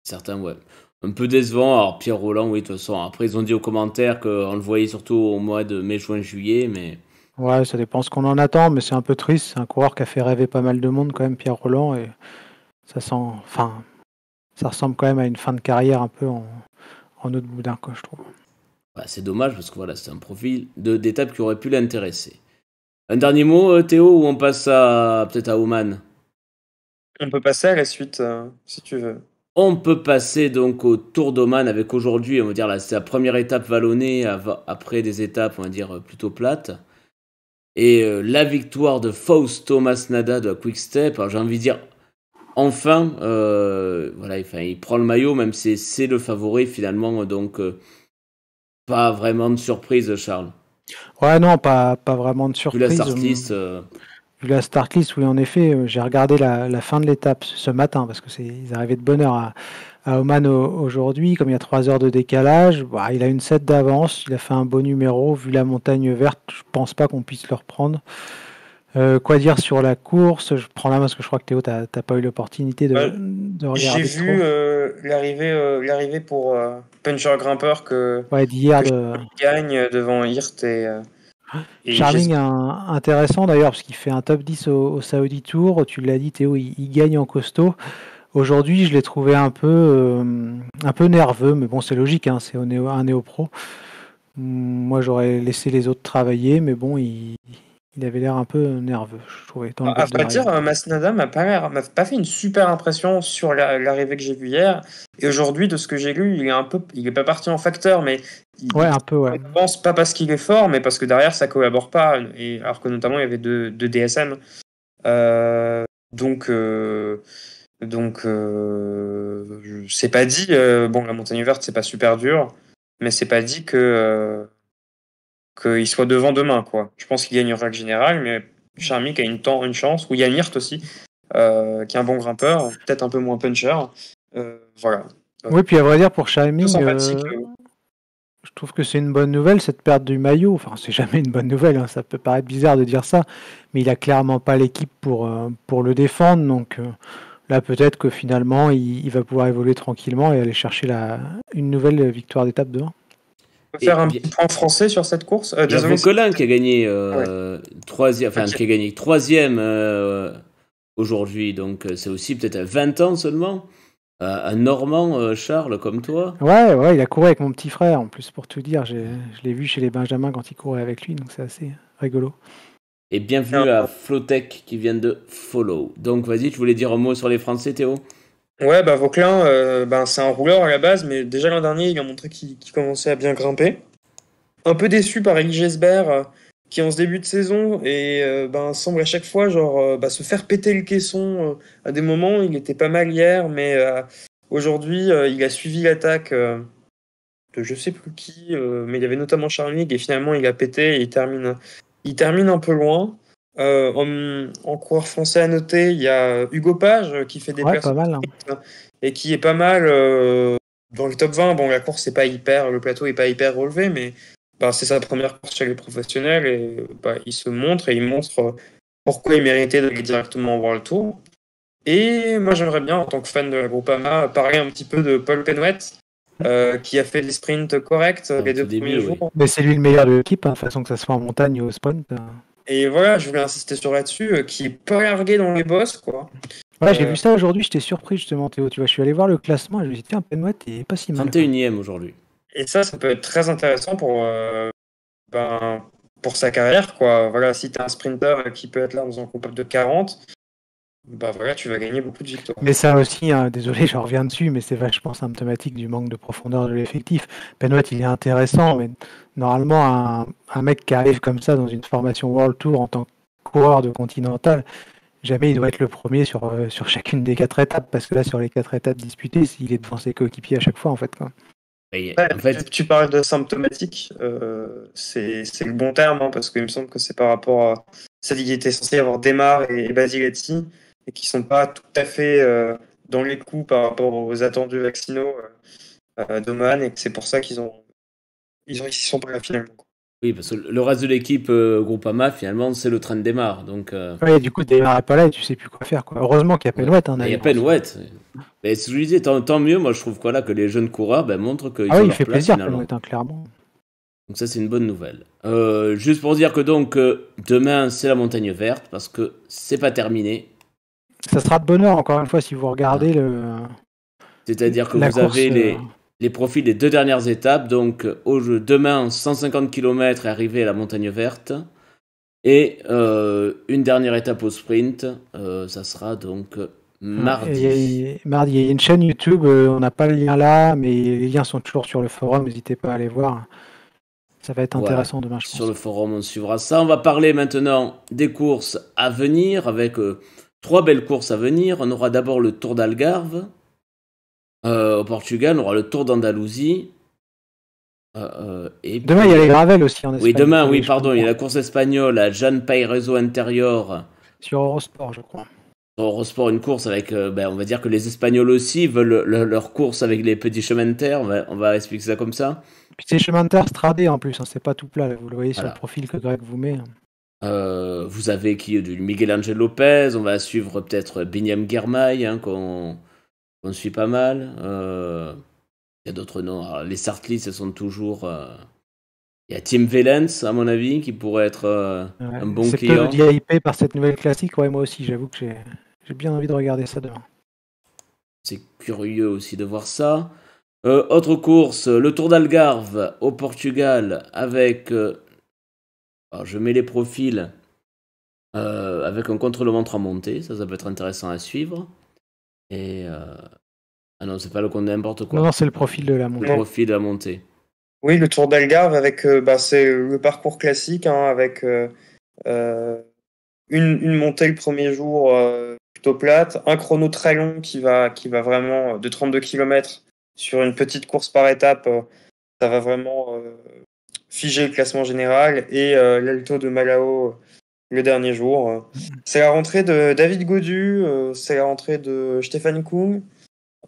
Certains, ouais. Un peu décevant. Alors, Pierre Rolland, oui, de toute façon. Après, ils ont dit aux commentaires qu'on le voyait surtout au mois de mai, juin, juillet, mais. Ouais, ça dépend ce qu'on en attend, mais c'est un peu triste. C'est un coureur qui a fait rêver pas mal de monde quand même, Pierre Rolland, et ça ressemble quand même à une fin de carrière un peu en autre boudin, quoi, je trouve. Ouais, c'est dommage parce que voilà, c'est un profil d'étape qui aurait pu l'intéresser. Un dernier mot, Théo, ou on passe peut-être à Oman ? On peut passer à la suite, si tu veux. On peut passer donc au Tour d'Oman avec aujourd'hui, on va dire, là, c'est la première étape vallonnée après des étapes, on va dire, plutôt plates. Et la victoire de Fausto Masnada de la Quick Step. Alors j'ai envie de dire, enfin, il prend le maillot, même si c'est le favori finalement, donc pas vraiment de surprise, Charles. Ouais, non, pas vraiment de surprise. Vu la start list, oui, en effet, j'ai regardé la fin de l'étape ce matin, parce que ils arrivaient de bonne heure à Oman aujourd'hui, comme il y a 3 heures de décalage. Il a une 7 d'avance, il a fait un beau numéro, vu la montagne verte, je pense pas qu'on puisse le reprendre. Quoi dire sur la course ? Je prends la main parce que je crois que Théo, t'as pas eu l'opportunité de regarder. J'ai vu l'arrivée pour Puncher Grimpeur d'hier gagne devant Hirt et Charming intéressant d'ailleurs parce qu'il fait un top 10 au Saudi Tour. Tu l'as dit, Théo, il gagne en costaud. Aujourd'hui, je l'ai trouvé un peu nerveux, mais bon, c'est logique, hein, c'est un néo-pro. Moi, j'aurais laissé les autres travailler, mais bon, il avait l'air un peu nerveux, je trouvais. À vrai dire, Masnada m'a pas fait une super impression sur l'arrivée que j'ai vue hier. Et aujourd'hui, de ce que j'ai lu, il est pas parti en facteur, mais un peu. Je pense pas parce qu'il est fort, mais parce que derrière ça collabore pas. Et alors que notamment il y avait deux DSM. Donc c'est pas dit. Bon, la montagne verte c'est pas super dur, mais c'est pas dit qu'il soit devant demain, quoi. Je pense qu'il gagne en règle générale, mais Charmy qui a une chance, ou Yann Hirt aussi, qui est un bon grimpeur, peut-être un peu moins puncher. Voilà. Oui, puis à vrai dire pour Charmy, Je trouve que c'est une bonne nouvelle, cette perte du maillot. Enfin, c'est jamais une bonne nouvelle, hein, ça peut paraître bizarre de dire ça, mais il a clairement pas l'équipe pour le défendre. Donc là, peut-être que finalement, il va pouvoir évoluer tranquillement et aller chercher une nouvelle victoire d'étape demain. On peut faire un petit point français sur cette course. Il y a Vauquelin qui a gagné troisième aujourd'hui, donc c'est aussi peut-être à 20 ans seulement. Un Normand, Charles, comme toi. Ouais, il a couru avec mon petit frère, en plus, pour tout dire. Je l'ai vu chez les Benjamins quand il courait avec lui, donc c'est assez rigolo. Et bienvenue à Flowtech qui vient de follow. Donc vas-y, tu voulais dire un mot sur les Français, Théo? Ouais, Vauquelin, c'est un rouleur à la base, mais déjà l'an dernier, il a montré qu'il commençait à bien grimper. Un peu déçu par Elie Gesbert, qui en ce début de saison semble à chaque fois se faire péter le caisson. À des moments, il était pas mal hier, mais aujourd'hui, il a suivi l'attaque de je sais plus qui, mais il y avait notamment Charmig, et finalement, il a pété et il termine un peu loin. En coureur français à noter, il y a Hugo Page qui fait des places pas mal, et qui est pas mal dans le top 20. Bon, la course le plateau est pas hyper relevé, mais c'est sa première course chez les professionnels et il se montre et il montre pourquoi il méritait d'aller directement voir le Tour. Et moi, j'aimerais bien, en tant que fan de la Groupama, parler un petit peu de Paul Penouette, qui a fait des sprints corrects les 2 premiers jours. Oui. Mais c'est lui le meilleur de l'équipe, de toute façon, que ça soit en montagne ou au sprint. Et voilà, je voulais insister là-dessus, qui est pas largué dans les bosses, quoi. Ouais, j'ai vu ça aujourd'hui, j'étais surpris justement, Théo. Tu vois, je suis allé voir le classement et je me suis dit, tiens, Penouette, il est pas si mal. 31e aujourd'hui. Et ça peut être très intéressant pour sa carrière, quoi. Voilà, si t'es un sprinter qui peut être là dans un groupe de 40, tu vas gagner beaucoup de victoires. Mais ça aussi, désolé, je reviens dessus, mais c'est vachement symptomatique du manque de profondeur de l'effectif. Penouette, il est intéressant, mais normalement, un mec qui arrive comme ça dans une formation World Tour en tant que coureur de Continental, jamais il doit être le premier sur chacune des 4 étapes, parce que là, sur les 4 étapes disputées, il est devant ses coéquipiers à chaque fois, en fait, quoi. En fait, tu parles de symptomatique, c'est le bon terme, parce qu'il me semble que c'est par rapport à celle qui était censée avoir Démar et Basiletti, et qui sont pas tout à fait dans les coups par rapport aux attendus vaccinaux d'Oman, et que c'est pour ça qu'ils s'y sont pas finalement. Oui, parce que le reste de l'équipe Groupama, finalement, c'est le train de Démar. Donc, Oui, du coup, Démar n'est pas là et tu sais plus quoi faire, quoi. Heureusement qu'il y a Penouette. Il y a Penouette. Mais ce que je disais, tant mieux, moi je trouve que les jeunes coureurs montrent qu'ils ont leur place. Il fait plaisir, Penouette, clairement. Donc ça, c'est une bonne nouvelle. Juste pour dire que donc, demain, c'est la montagne verte, parce que c'est pas terminé. Ça sera de bonheur, encore une fois, si vous regardez C'est-à-dire que vous avez les profils des 2 dernières étapes. Donc, demain, 150 km est arrivé à la montagne verte. Et une dernière étape au sprint. Ça sera donc mardi. Mardi, il y a une chaîne YouTube. On n'a pas le lien là, mais les liens sont toujours sur le forum. N'hésitez pas à aller voir. Ça va être intéressant demain, je pense. Sur le forum, on suivra ça. On va parler maintenant des courses à venir, avec 3 belles courses à venir. On aura d'abord le Tour d'Algarve. Au Portugal, on aura le Tour d'Andalousie. Et demain, il y a les Gravels aussi en Espagne. Oui, demain, il y a la course espagnole à Jan Pairezo Interior. Sur Eurosport, je crois. Sur Eurosport, une course avec, on va dire que les Espagnols aussi veulent leur course avec les petits chemins de terre. On va expliquer ça comme ça. Puis c'est chemin de terre stradé en plus, c'est pas tout plat. Là. Vous le voyez sur le profil que Greg vous met. Vous avez du Miguel Angel Lopez. On va suivre peut-être Binyam Girmay, qu'on suit pas mal. Il y a d'autres noms. Alors, les Sartlis, ce sont toujours... Il y a Tim Wellens, à mon avis, qui pourrait être un bon client. C'est peut-être hypé par cette nouvelle classique. Ouais, moi aussi, j'avoue que j'ai bien envie de regarder ça demain. C'est curieux aussi de voir ça. Autre course, le Tour d'Algarve au Portugal avec... alors, je mets les profils avec un contre-la-montre en montée. Ça peut être intéressant à suivre. Et... Ah non, c'est pas le compte n'importe quoi. Non, c'est le profil de la montée. Le profil de la montée. Oui, le Tour d'Algarve avec c'est le parcours classique, avec une montée le premier jour plutôt plate, un chrono très long qui va vraiment de 32 km sur une petite course par étape. Ça va vraiment figer le classement général, et l'Alto de Malao le dernier jour. C'est la rentrée de David Gaudu, c'est la rentrée de Stéphane Koum.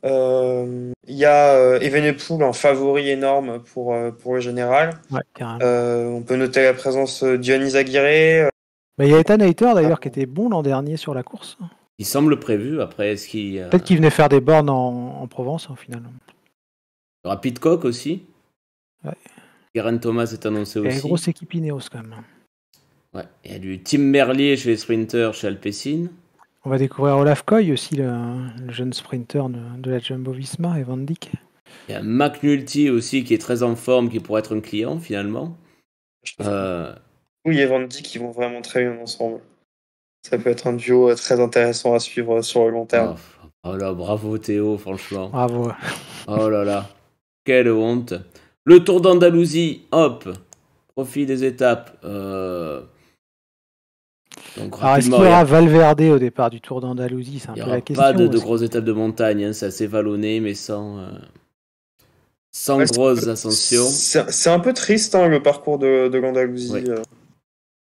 Il y a Evenepoel en favori énorme pour le général. Ouais, carrément. On peut noter la présence de Dionis Aguirre. Il y a Ethan Hayter d'ailleurs qui était bon l'an dernier sur la course. Il semble prévu. Après, est-ce qu'il Peut-être qu'il venait faire des bornes en Provence au final. y aura Pitcock aussi? Ouais. Geraint Thomas est annoncé Il y a une aussi. grosse équipe Ineos quand même. Ouais. Il y a du Tim Merlier chez les sprinters chez Alpecin. On va découvrir Olaf Koy aussi, le jeune sprinter de la Jumbo-Visma et Van Dijk. Il y a McNulty aussi qui est très en forme, qui pourrait être un client finalement. Oui, et Van Dijk qui vont vraiment très bien ensemble. Ça peut être un duo très intéressant à suivre sur le long terme. Oh là, bravo Théo, franchement. Bravo. Oh là là, quelle honte. Le Tour d'Andalousie, hop, profit des étapes. Donc Alors, est-ce qu'il y aura Valverde au départ du Tour d'Andalousie? C'est un peu la question. Il n'y aura pas de grosses étapes de montagne, hein, c'est assez vallonné, mais sans grosses ascensions. C'est un peu triste le parcours de l'Andalousie. Ouais.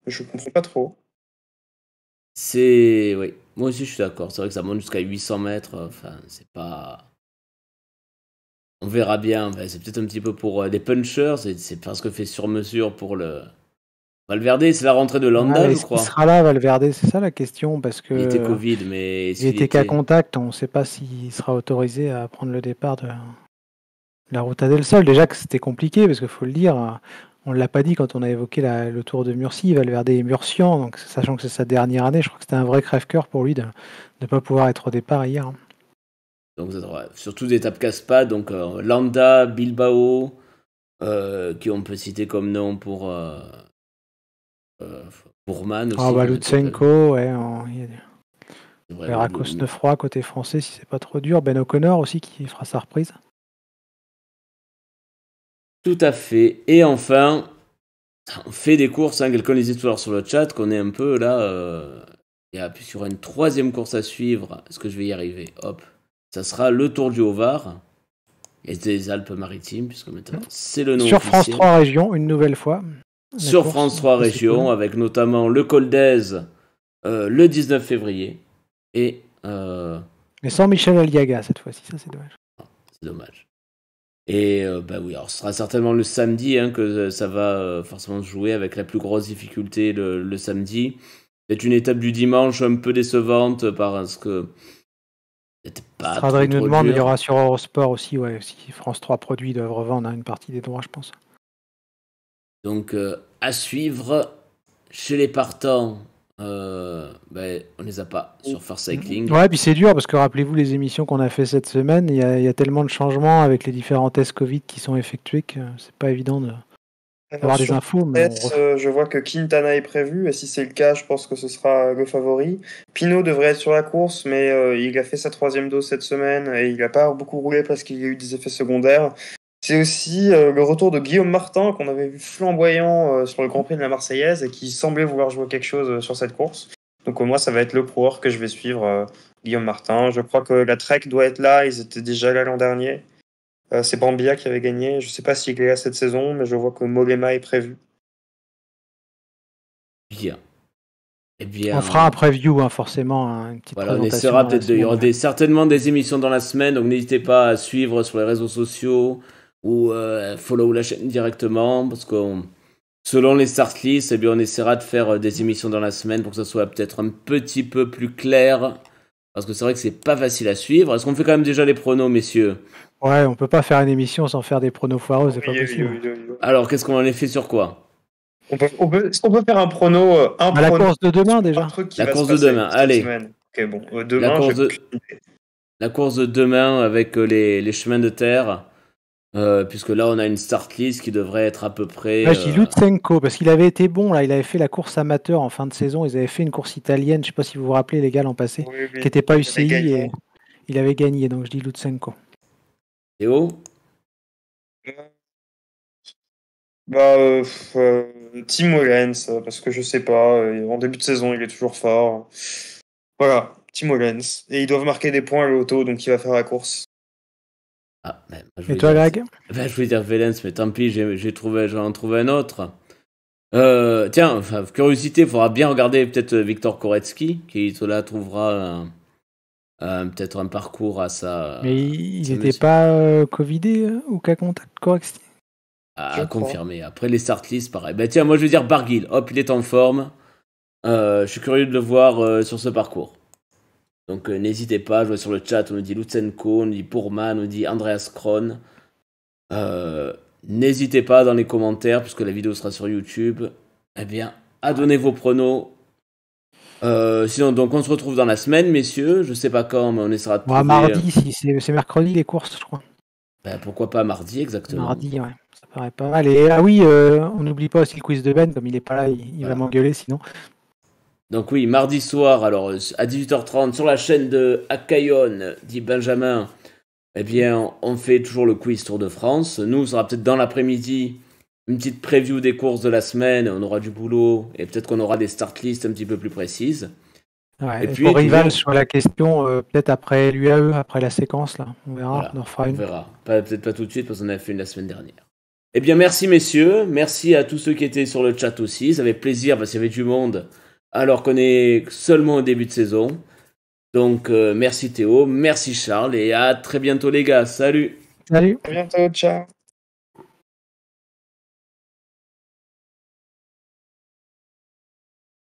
Je comprends pas trop. Oui, moi aussi je suis d'accord. C'est vrai que ça monte jusqu'à 800 mètres. Enfin, c'est pas. On verra bien. C'est peut-être un petit peu pour des punchers. C'est parce que fait sur mesure pour le. Valverde, c'est la rentrée de Landa, je crois. Il sera là, Valverde, c'est ça la question, parce que. Il était Covid, mais. Il était qu'à contact. On ne sait pas s'il sera autorisé à prendre le départ de la Ruta del Sol. Déjà que c'était compliqué, parce qu'il faut le dire. On ne l'a pas dit quand on a évoqué le Tour de Murcie, Valverde est murcien, donc sachant que c'est sa dernière année, je crois que c'était un vrai crève-cœur pour lui de ne pas pouvoir être au départ hier. Donc surtout des étapes casse-pas, donc Landa, Bilbao, qui on peut citer comme nom pour Bourman aussi. Lutsenko, ouais. Il verra Cosnefroy côté français si c'est pas trop dur. Ben O'Connor aussi qui fera sa reprise. Tout à fait. Et enfin, on fait des courses. Quelqu'un disait tout à l'heure sur le chat qu'on est un peu là. Il y aura une troisième course à suivre. Est-ce que je vais y arriver? Hop. Ça sera le Tour du Haut-Var et des Alpes-Maritimes, puisque maintenant c'est le nom sur officiel. France 3 Régions, une nouvelle fois. Sur France 3 Régions, avec notamment le Col d'Aise le 19 février. Et, mais sans Michel Aliaga cette fois-ci, ça c'est dommage. C'est dommage. Et oui, alors ce sera certainement le samedi que ça va forcément se jouer avec la plus grosse difficulté le samedi. C'est une étape du dimanche un peu décevante parce que c'était pas trop nous demande, dur. il y aura sur Eurosport aussi, ouais, si France 3 produits doivent revendre une partie des droits, je pense. Donc à suivre chez les partants. On les a pas sur First Cycling. Ouais, puis c'est dur parce que rappelez-vous les émissions qu'on a fait cette semaine, il y a tellement de changements avec les différents tests Covid qui sont effectués que c'est pas évident d'avoir des infos. Mais je vois que Quintana est prévu et si c'est le cas, je pense que ce sera le favori. Pinot devrait être sur la course, mais il a fait sa 3e dose cette semaine et il n'a pas beaucoup roulé parce qu'il y a eu des effets secondaires. C'est aussi le retour de Guillaume Martin qu'on avait vu flamboyant sur le Grand Prix de la Marseillaise et qui semblait vouloir jouer quelque chose sur cette course. Donc moi, ça va être le coureur que je vais suivre, Guillaume Martin. Je crois que la Trek doit être là, ils étaient déjà là l'an dernier. C'est Bambia qui avait gagné. Je ne sais pas s'il est là cette saison, mais je vois que Mollema est prévu. Bien. On fera un preview, forcément, une petite présentation. On essaiera peut-être il y aura certainement des émissions dans la semaine, donc n'hésitez pas à suivre sur les réseaux sociaux ou follow la chaîne directement, parce que selon les start lists, on essaiera de faire des émissions dans la semaine pour que ça soit peut-être un petit peu plus clair, parce que c'est vrai que c'est pas facile à suivre. Est-ce qu'on fait quand même déjà les pronos, messieurs? Ouais, on peut pas faire une émission sans faire des pronos foireux, c'est pas possible. Oui. Alors, qu'est-ce qu'on en a fait sur quoi? On peut faire un prono, la course de demain déjà. La course de demain, allez. Ok, bon, demain, la course de demain avec les chemins de terre. Puisque là on a une start list qui devrait être à peu près. Je dis Lutsenko parce qu'il avait été bon là, il avait fait la course amateur en fin de saison, ils avaient fait une course italienne, je sais pas si vous vous rappelez les gars l'an passé, qui n'était pas UCI et il avait gagné, donc je dis Lutsenko. Théo? Tim Wellens, parce que je sais pas, en début de saison il est toujours fort. Voilà, Tim Wellens. Et ils doivent marquer des points à l'auto, donc il va faire la course. Et toi, Greg? Je voulais dire Wellens, mais tant pis, j'en ai trouvé un autre. Tiens, curiosité, il faudra bien regarder peut-être Victor Koretsky, qui là trouvera peut-être un parcours à sa. Mais ils n'étaient pas Covidés ou cas contact correct. À confirmer. Après les start list, pareil. Bah tiens, moi je veux dire Barguil. Hop, il est en forme. Je suis curieux de le voir sur ce parcours. Donc n'hésitez pas, je vois sur le chat, on nous dit Lutsenko, on nous dit Pourman, on nous dit Andreas Kron. N'hésitez pas dans les commentaires, puisque la vidéo sera sur YouTube, eh bien, à donner vos pronos. Sinon, donc on se retrouve dans la semaine, messieurs. Je sais pas quand, mais on essaiera de trouver... mardi, si c'est mercredi les courses, je crois. Ben, pourquoi pas mardi, exactement. Mardi, ouais. Ça paraît pas mal. Et on n'oublie pas aussi le quiz de Ben, comme il est pas là, il va m'engueuler sinon. Donc oui, mardi soir, alors à 18h30, sur la chaîne de Akayon, dit Benjamin, eh bien, on fait toujours le quiz Tour de France. Nous, ça sera peut-être dans l'après-midi, une petite preview des courses de la semaine. On aura du boulot et peut-être qu'on aura des start lists un petit peu plus précises. Ouais, et puis, pour Rival, sur la question, peut-être après l'UAE, après la séquence, là, on verra. Voilà, on en fera une. On verra. Peut-être pas tout de suite parce qu'on a fait une la semaine dernière. Eh bien, merci messieurs. Merci à tous ceux qui étaient sur le chat aussi. Ça fait plaisir parce qu'il y avait du monde alors qu'on est seulement au début de saison. Donc, merci Théo, merci Charles et à très bientôt les gars. Salut. Salut. À bientôt, ciao.